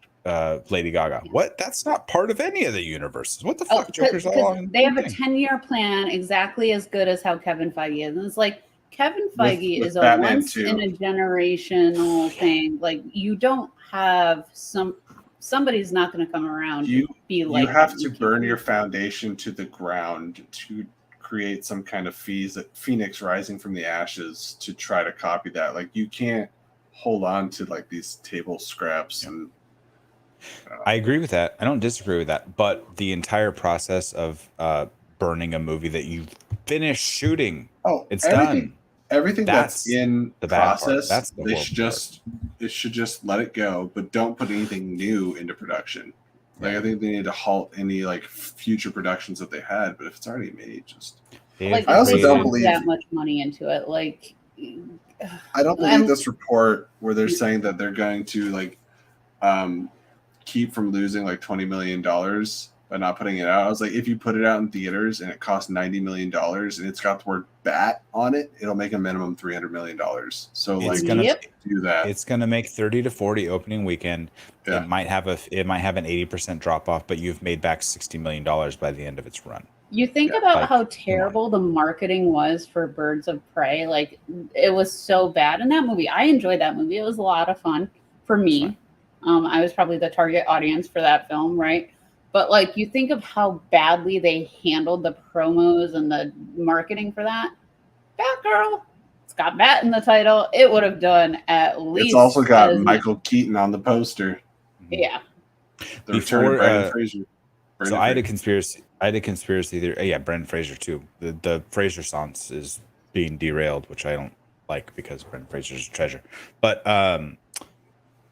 Lady Gaga. What? That's not part of any of the universes. What the fuck? Joker's all on. They have a 10-year plan exactly as good as how Kevin Feige is. And it's like Kevin Feige with is a Batman once 2. in a generational thing. Like you don't have somebody's not going to come around. You and be like have him. to You can't burn do your that. foundation to the ground to create some kind of phoenix rising from the ashes to try to copy that. Like you can't hold on to like these table scraps and I agree with that. I don't disagree with that. But the entire process of burning a movie that you finished shooting, it's done. Everything that's in the bad part. process, That's the they horrible should just let it go, but don't put anything new into production. Like I think they need to halt any like future productions that they had, but if it's already made, just Like I also they don't pump believe that much money into it. Like I don't believe this report where they're saying that they're going to like keep from losing like $20 million by not putting it out. I was like, if you put it out in theaters and it costs $90 million and it's got the word bat on it, it'll make a minimum $300 million. So It's like, gonna do that. It's gonna make 30 to 40 opening weekend. Yeah. It might have an 80% drop off, but you've made back $60 million by the end of its run. You think Yeah, about like, how terrible the marketing was for Birds of Prey. Like, it was so bad in that movie. I enjoyed that movie. It was a lot of fun for me. I was probably the target audience for that film, right? But like, you think of how badly they handled the promos and the marketing for that. Batgirl, it's got Bat in the title. It would have done at least. It's also got Michael Keaton on the poster. Yeah. The return of Brendan Fraser. So I had a conspiracy theory. Yeah, Brendan Fraser too. The Fraser Sans is being derailed, which I don't like because Brendan Fraser's a treasure. But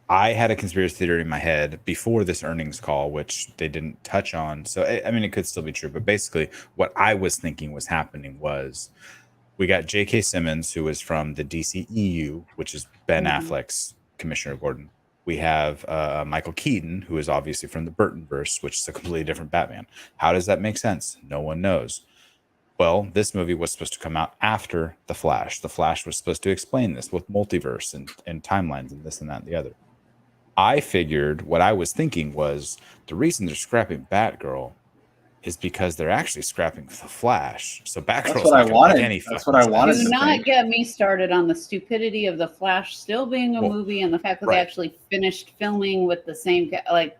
I had a conspiracy theory in my head before this earnings call, which they didn't touch on. So I mean, it could still be true, but basically, what I was thinking was happening was we got J.K. Simmons, who is from the DCEU, which is Ben Affleck's Commissioner Gordon. We have Michael Keaton, who is obviously from the Burtonverse, which is a completely different Batman. How does that make sense? No one knows. Well, this movie was supposed to come out after The Flash. The Flash was supposed to explain this with multiverse and timelines and this and that and the other. I figured what I was thinking was the reason they're scrapping Batgirl is because they're actually scrapping The Flash. So Batgirl's That's what I wanted. That's what I wanted. Do not get me started on the stupidity of The Flash still being a movie and the fact that they actually finished filming with the same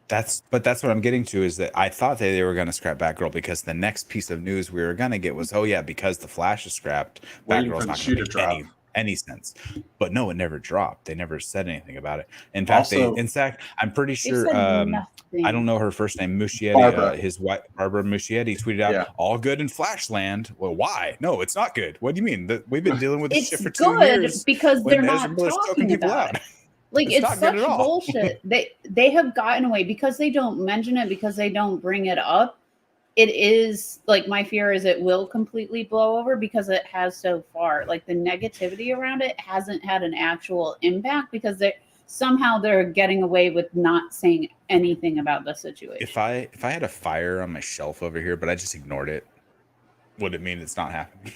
That's what I'm getting to is that I thought that they were going to scrap Batgirl because the next piece of news we were going to get was, oh yeah, because The Flash is scrapped, Batgirl's not going to make any sense. But no, it never dropped. They never said anything about it. In fact, I'm pretty sure I don't know her first name, Muschietti, his wife Barbara Muschietti tweeted out, all good in Flashland. Well, why? No, it's not good. What do you mean? We've been dealing with this shit for 2 years. Because they're not talking about it. Like, it's such bullshit. They have gotten away because they don't mention it, because they don't bring it up. It is like, my fear is it will completely blow over because it has so far. Like, the negativity around it hasn't had an actual impact because they're getting away with not saying anything about the situation. If I had a fire on my shelf over here, but I just ignored it, would it mean it's not happening?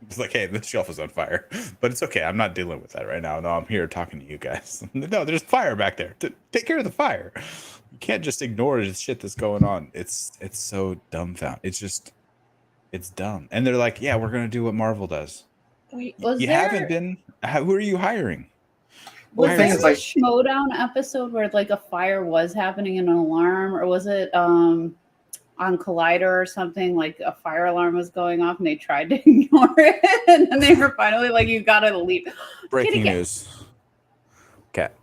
It's like, hey, this shelf is on fire, but it's okay. I'm not dealing with that right now. No, I'm here talking to you guys. No, there's fire back there. Take care of the fire. You can't just ignore the shit that's going on. It's so dumbfounded. It's dumb. And they're like, yeah, we're gonna do what Marvel does. Wait, haven't been. Who are you hiring? Was there a Schmodown episode where like a fire was happening in an alarm, or was it on Collider or something, like a fire alarm was going off and they tried to ignore it and then they were finally like, you gotta leave. Breaking news. Cat.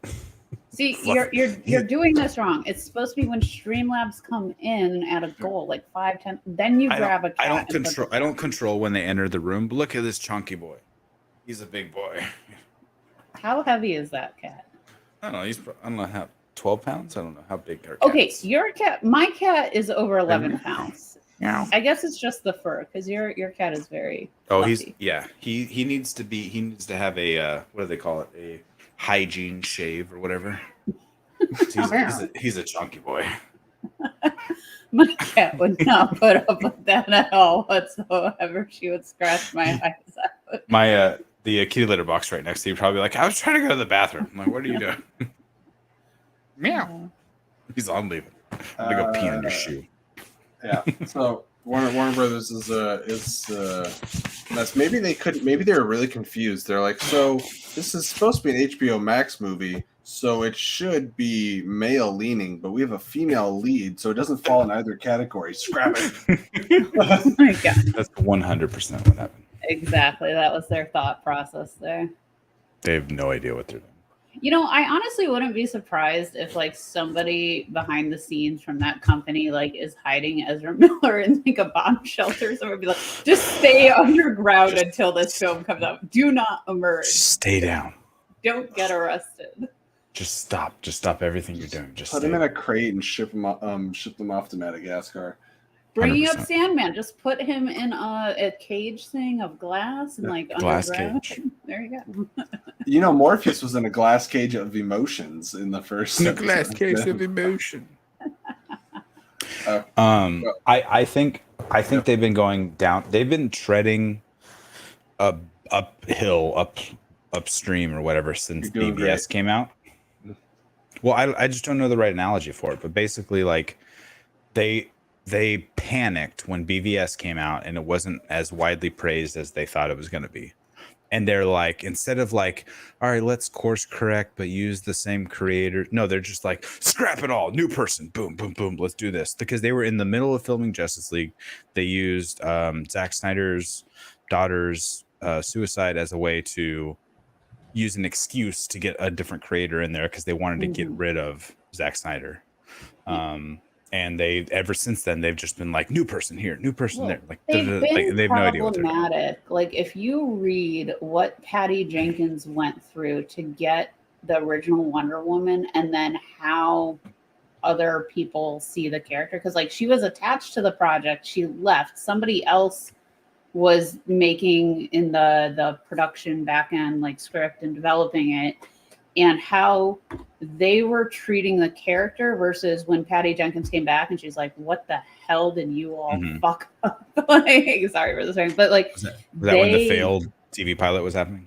See, you're doing this wrong. It's supposed to be when Streamlabs come in at a goal, like 5, 10, then you grab a cat. I don't control when they enter the room, but look at this chunky boy. He's a big boy. How heavy is that cat? I don't know. I don't know how 12 pounds. I don't know how big her cat. Okay, your cat. My cat is over 11 pounds. Yeah, I guess it's just the fur because your cat is very. Oh, fluffy. He needs to have a what do they call it, a hygiene shave or whatever. He's a chunky boy. My cat would not put up with that at all whatsoever. She would scratch my eyes out. The kitty litter box right next to you probably like, I was trying to go to the bathroom. I'm like, what are you doing? Meow. He's on leaving. I'm gonna go pee on your shoe. Yeah. So Warner Brothers is mess. Maybe they were really confused. They're like, so this is supposed to be an HBO Max movie, so it should be male leaning, but we have a female lead, so it doesn't fall in either category. Scrap it. Oh my God. That's 100% what happened. Exactly. That was their thought process there. They have no idea what they're doing. You know, I honestly wouldn't be surprised if like somebody behind the scenes from that company like is hiding Ezra Miller in like a bomb shelter. Someone would be like, just stay underground until this film comes out. Do not emerge. Stay down. Don't get arrested. Just stop. Just stop everything you're doing. Just put him in a crate and ship them off to Madagascar. Bringing 100%. up Sandman, just put him in a cage thing of glass and like glass underground. cage. There you go. You know, Morpheus was in a glass cage of emotions in the first. In a glass cage of emotion. I think they've been going down. They've been treading upstream or whatever since You're doing BVS came out. Well, I just don't know the right analogy for it, but basically, like they panicked when BVS came out and it wasn't as widely praised as they thought it was going to be. And they're like, instead of like, all right, let's course correct, but use the same creator. No, they're just like, scrap it all, new person, boom, boom, boom, let's do this. Because they were in the middle of filming Justice League. They used Zack Snyder's daughter's suicide as a way to use an excuse to get a different creator in there because they wanted to get rid of Zack Snyder. And they, ever since then, they've just been like, new person here, new person there. Like they've been they have no idea what they're doing. problematic. Like if you read what Patty Jenkins went through to get the original Wonder Woman, and then how other people see the character, because like she was attached to the project, she left. Somebody else was making in the production back end, like script and developing it, and how they were treating the character versus when Patty Jenkins came back and she's like, what the hell did you all fuck up? Like, sorry for the swearing, but like was that when the failed TV pilot was happening?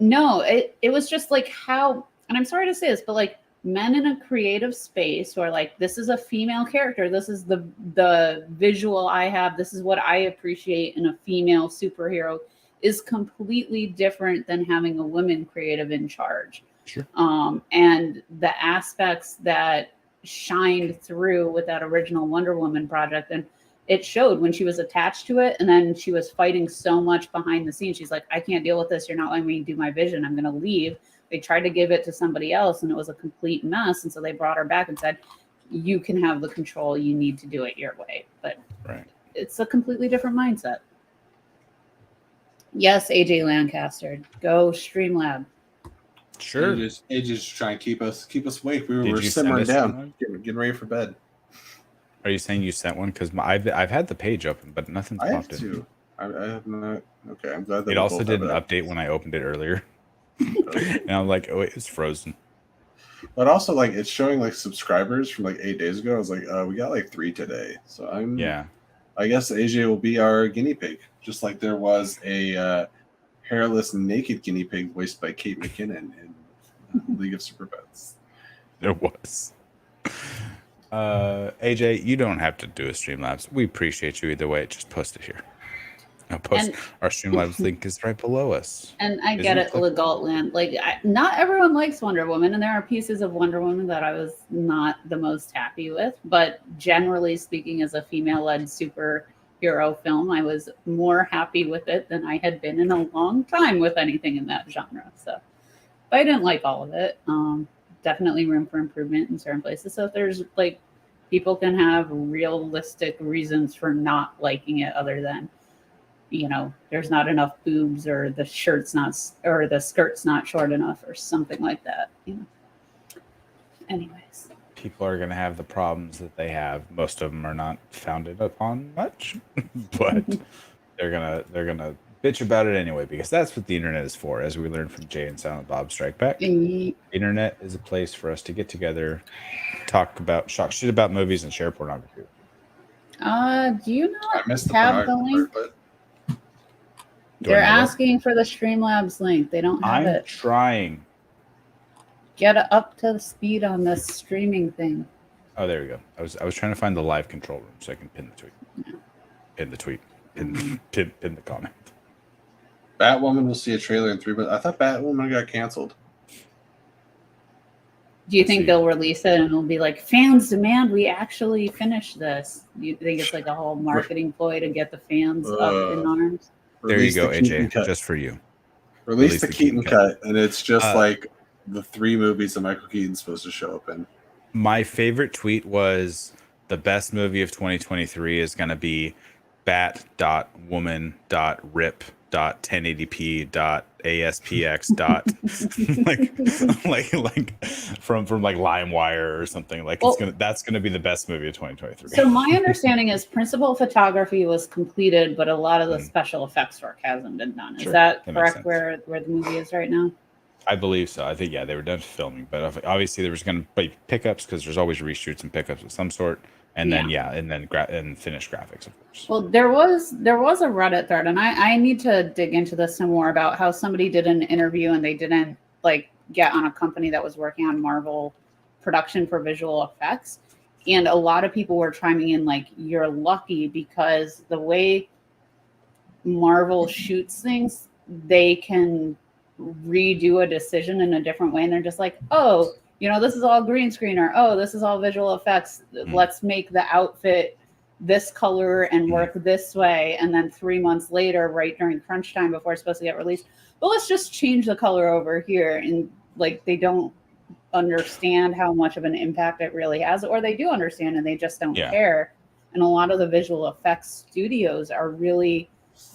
No, it was just like how, and I'm sorry to say this, but like men in a creative space who are like, this is a female character, this is the visual I have, this is what I appreciate in a female superhero, is completely different than having a women creative in charge. Sure. And the aspects that shined through with that original Wonder Woman project, and it showed when she was attached to it, and then she was fighting so much behind the scenes. She's like, I can't deal with this. You're not letting me do my vision. I'm going to leave. They tried to give it to somebody else, and it was a complete mess. And so they brought her back and said, you can have the control. You need to do it your way. But it's a completely different mindset. Yes, AJ Lancaster, go Streamlab. Sure. AJ's trying to keep us awake. We were simmering down, getting ready for bed. Are you saying you sent one? Because I've had the page open, but nothing's popped in. I have not. Okay, I'm glad that it also did an update when I opened it earlier. And I'm like, oh, it's frozen. But also, like, it's showing like subscribers from like 8 days ago. I was like, we got like 3 today. So I guess AJ will be our guinea pig, just like there was a hairless naked guinea pig voiced by Kate McKinnon in League of Super Pets. There was. AJ, you don't have to do a Streamlabs. We appreciate you either way. Just post it here. Our Streamlabs link is right below us. And I get it, Legaltland. Like, not everyone likes Wonder Woman, and there are pieces of Wonder Woman that I was not the most happy with. But generally speaking, as a female-led superhero film, I was more happy with it than I had been in a long time with anything in that genre. So, but I didn't like all of it. Definitely room for improvement in certain places. So if there's like, people can have realistic reasons for not liking it, other than, you know, there's not enough boobs, or the skirt's not short enough, or something like that, you know. Anyways, people are going to have the problems that they have. Most of them are not founded upon much, but they're gonna bitch about it anyway, because that's what the internet is for, as we learned from Jay and Silent Bob Strike Back. The internet is a place for us to get together, talk about shit about movies, and share pornography. Do you not have the link? They're asking for the Streamlabs link. They don't have it. I'm trying. Get up to the speed on this streaming thing. Oh, there we go. I was trying to find the live control room so I can pin the tweet. Yeah. Pin the tweet. Pin the comment. Batwoman will see a trailer in 3 months. I thought Batwoman got canceled. Do you think they'll release it and it'll be like, fans demand we actually finish this? Do you think it's like a whole marketing ploy to get the fans up in arms? There you go, AJ. Just for you. Release the Keaton cut, and it's just like the 3 movies that Michael Keaton's supposed to show up in. My favorite tweet was, the best movie of 2023 is going to be bat.woman.rip.1080p.aspx. like from like LimeWire or something. Like, that's gonna be the best movie of 2023. So my understanding is principal photography was completed, but a lot of the special effects work hasn't been done. Is that correct? Where the movie is right now? I believe so. I think they were done filming, but obviously there was going to be pickups, because there's always reshoots and pickups of some sort. and then and finished graphics, of course. Well, there was a Reddit thread, and I need to dig into this some more about how somebody did an interview and they didn't like get on a company that was working on Marvel production for visual effects, and a lot of people were chiming in like, you're lucky because the way Marvel shoots things, they can redo a decision in a different way, and they're just like, oh, you know, this is all green screen, or oh, this is all visual effects. Let's make the outfit this color and work this way. And then 3 months later, right during crunch time before it's supposed to get released, but let's just change the color over here. And like, they don't understand how much of an impact it really has, or they do understand and they just don't care. And a lot of the visual effects studios are really,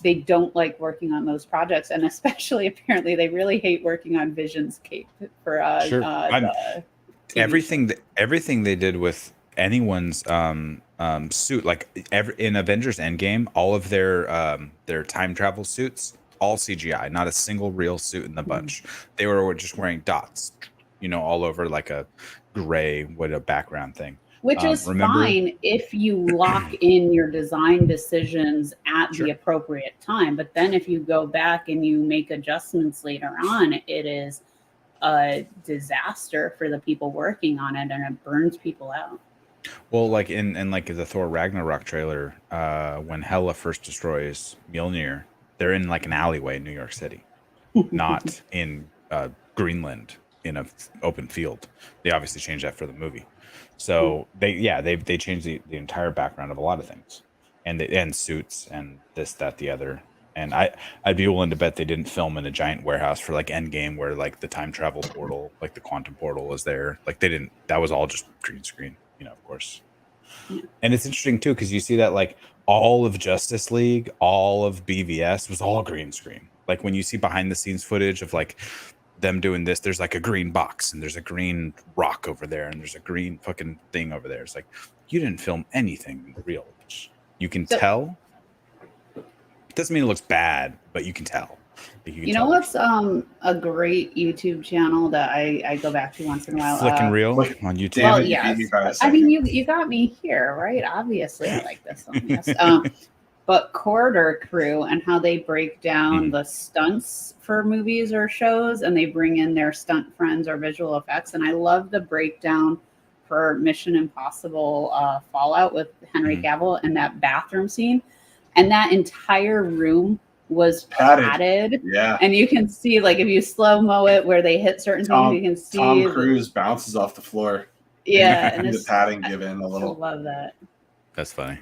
they don't like working on those projects, and especially apparently they really hate working on Vision's cape for everything they did with anyone's suit, like in Avengers Endgame, all of their time travel suits, all CGI, not a single real suit in the bunch. They were just wearing dots, you know, all over like a gray with a background thing. Which is fine if you lock in your design decisions at the appropriate time. But then if you go back and you make adjustments later on, it is a disaster for the people working on it, and it burns people out. Well, like in like the Thor Ragnarok trailer, when Hela first destroys Mjolnir, they're in like an alleyway in New York City, not in Greenland in an open field. They obviously changed that for the movie. So they changed the entire background of a lot of things, and suits and this, that, the other. And I'd be willing to bet they didn't film in a giant warehouse for like Endgame, where like the time travel portal, like the quantum portal, was there. Like they didn't. That was all just green screen, you know, of course. And it's interesting too, because you see that like all of Justice League, all of BVS was all green screen. Like when you see behind the scenes footage of like them doing this, there's like a green box and there's a green rock over there and there's a green fucking thing over there. It's like, you didn't film anything real. You can tell. It doesn't mean it looks bad, but you can tell. You know what's a great YouTube channel that I go back to once in a while? Flick and Reel on YouTube. Well, yes. I mean, you got me here, right? Obviously, I like this one. Yes. But Corridor Crew, and how they break down the stunts for movies or shows, and they bring in their stunt friends or visual effects. And I love the breakdown for Mission Impossible Fallout with Henry Cavill and that bathroom scene. And that entire room was padded. Yeah. And you can see, like, if you slow-mo it where they hit certain things, you can see Tom Cruise bounces off the floor. Yeah. And the padding given a little. I love that. That's funny.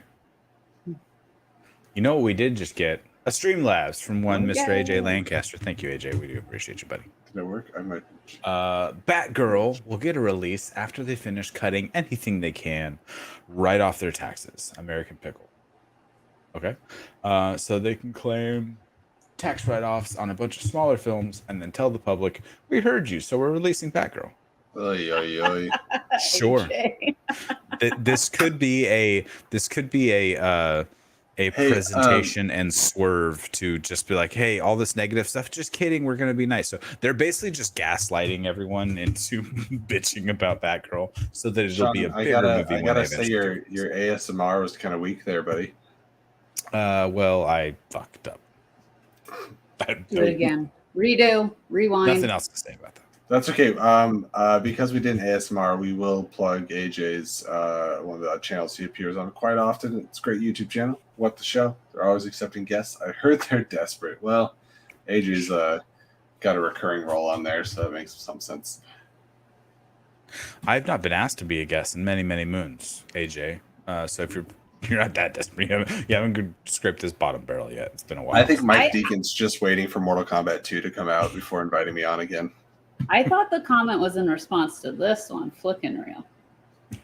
You know what we did just get? A Streamlabs from one Mr. AJ Lancaster. Thank you, AJ. We do appreciate you, buddy. Did it work? I might. Batgirl will get a release after they finish cutting anything they can right off their taxes. American Pickle. Okay. So they can claim tax write-offs on a bunch of smaller films and then tell the public, we heard you, so we're releasing Batgirl. Oy, oy, oy. Sure. This could be a presentation and swerve to just be like, hey, all this negative stuff, just kidding, we're going to be nice. So they're basically just gaslighting everyone into bitching about Batgirl so that it'll be a bigger movie. I gotta say your ASMR was kind of weak there, buddy. Well, I fucked up. Do it again. Redo. Rewind. Nothing else to say about that. That's okay. Because we did an ASMR, we will plug AJ's one of the channels he appears on quite often. It's a great YouTube channel. What the Show. They're always accepting guests. I heard they're desperate. Well, AJ's got a recurring role on there, so it makes some sense. I've not been asked to be a guest in many, many moons, AJ. So if you're not that desperate, you haven't scraped this bottom barrel yet. It's been a while. I think Mike Deacon's just waiting for Mortal Kombat 2 to come out before inviting me on again. I thought the comment was in response to this one, Flick and Reel.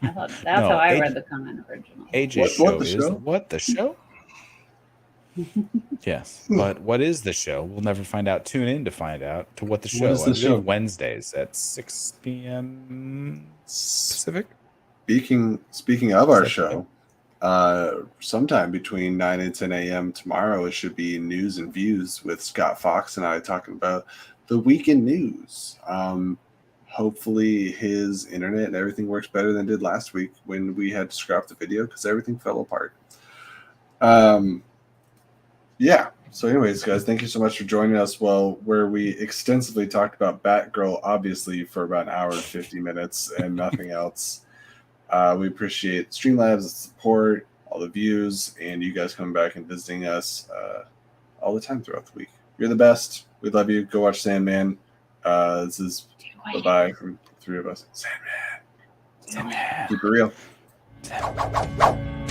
I thought that's how I read the comment originally. AJ's What the show? Yes, but what is the show? We'll never find out. Tune in to find out to what the show is. The show? Wednesdays at 6 p.m. Pacific. Speaking of our show, sometime between 9 and 10 a.m. tomorrow, it should be News and Views with Scott Fox and I talking about the week in news. hopefully his internet and everything works better than it did last week when we had to scrap the video because everything fell apart. Yeah. So anyways, guys, thank you so much for joining us. Well, where we extensively talked about Batgirl, obviously, for about an hour and 50 minutes and nothing else. We appreciate Streamlabs' support, all the views, and you guys coming back and visiting us all the time throughout the week. You're the best. We love you. Go watch Sandman. This is bye-bye from the three of us. Sandman. Sandman. Keep it real. Sandman.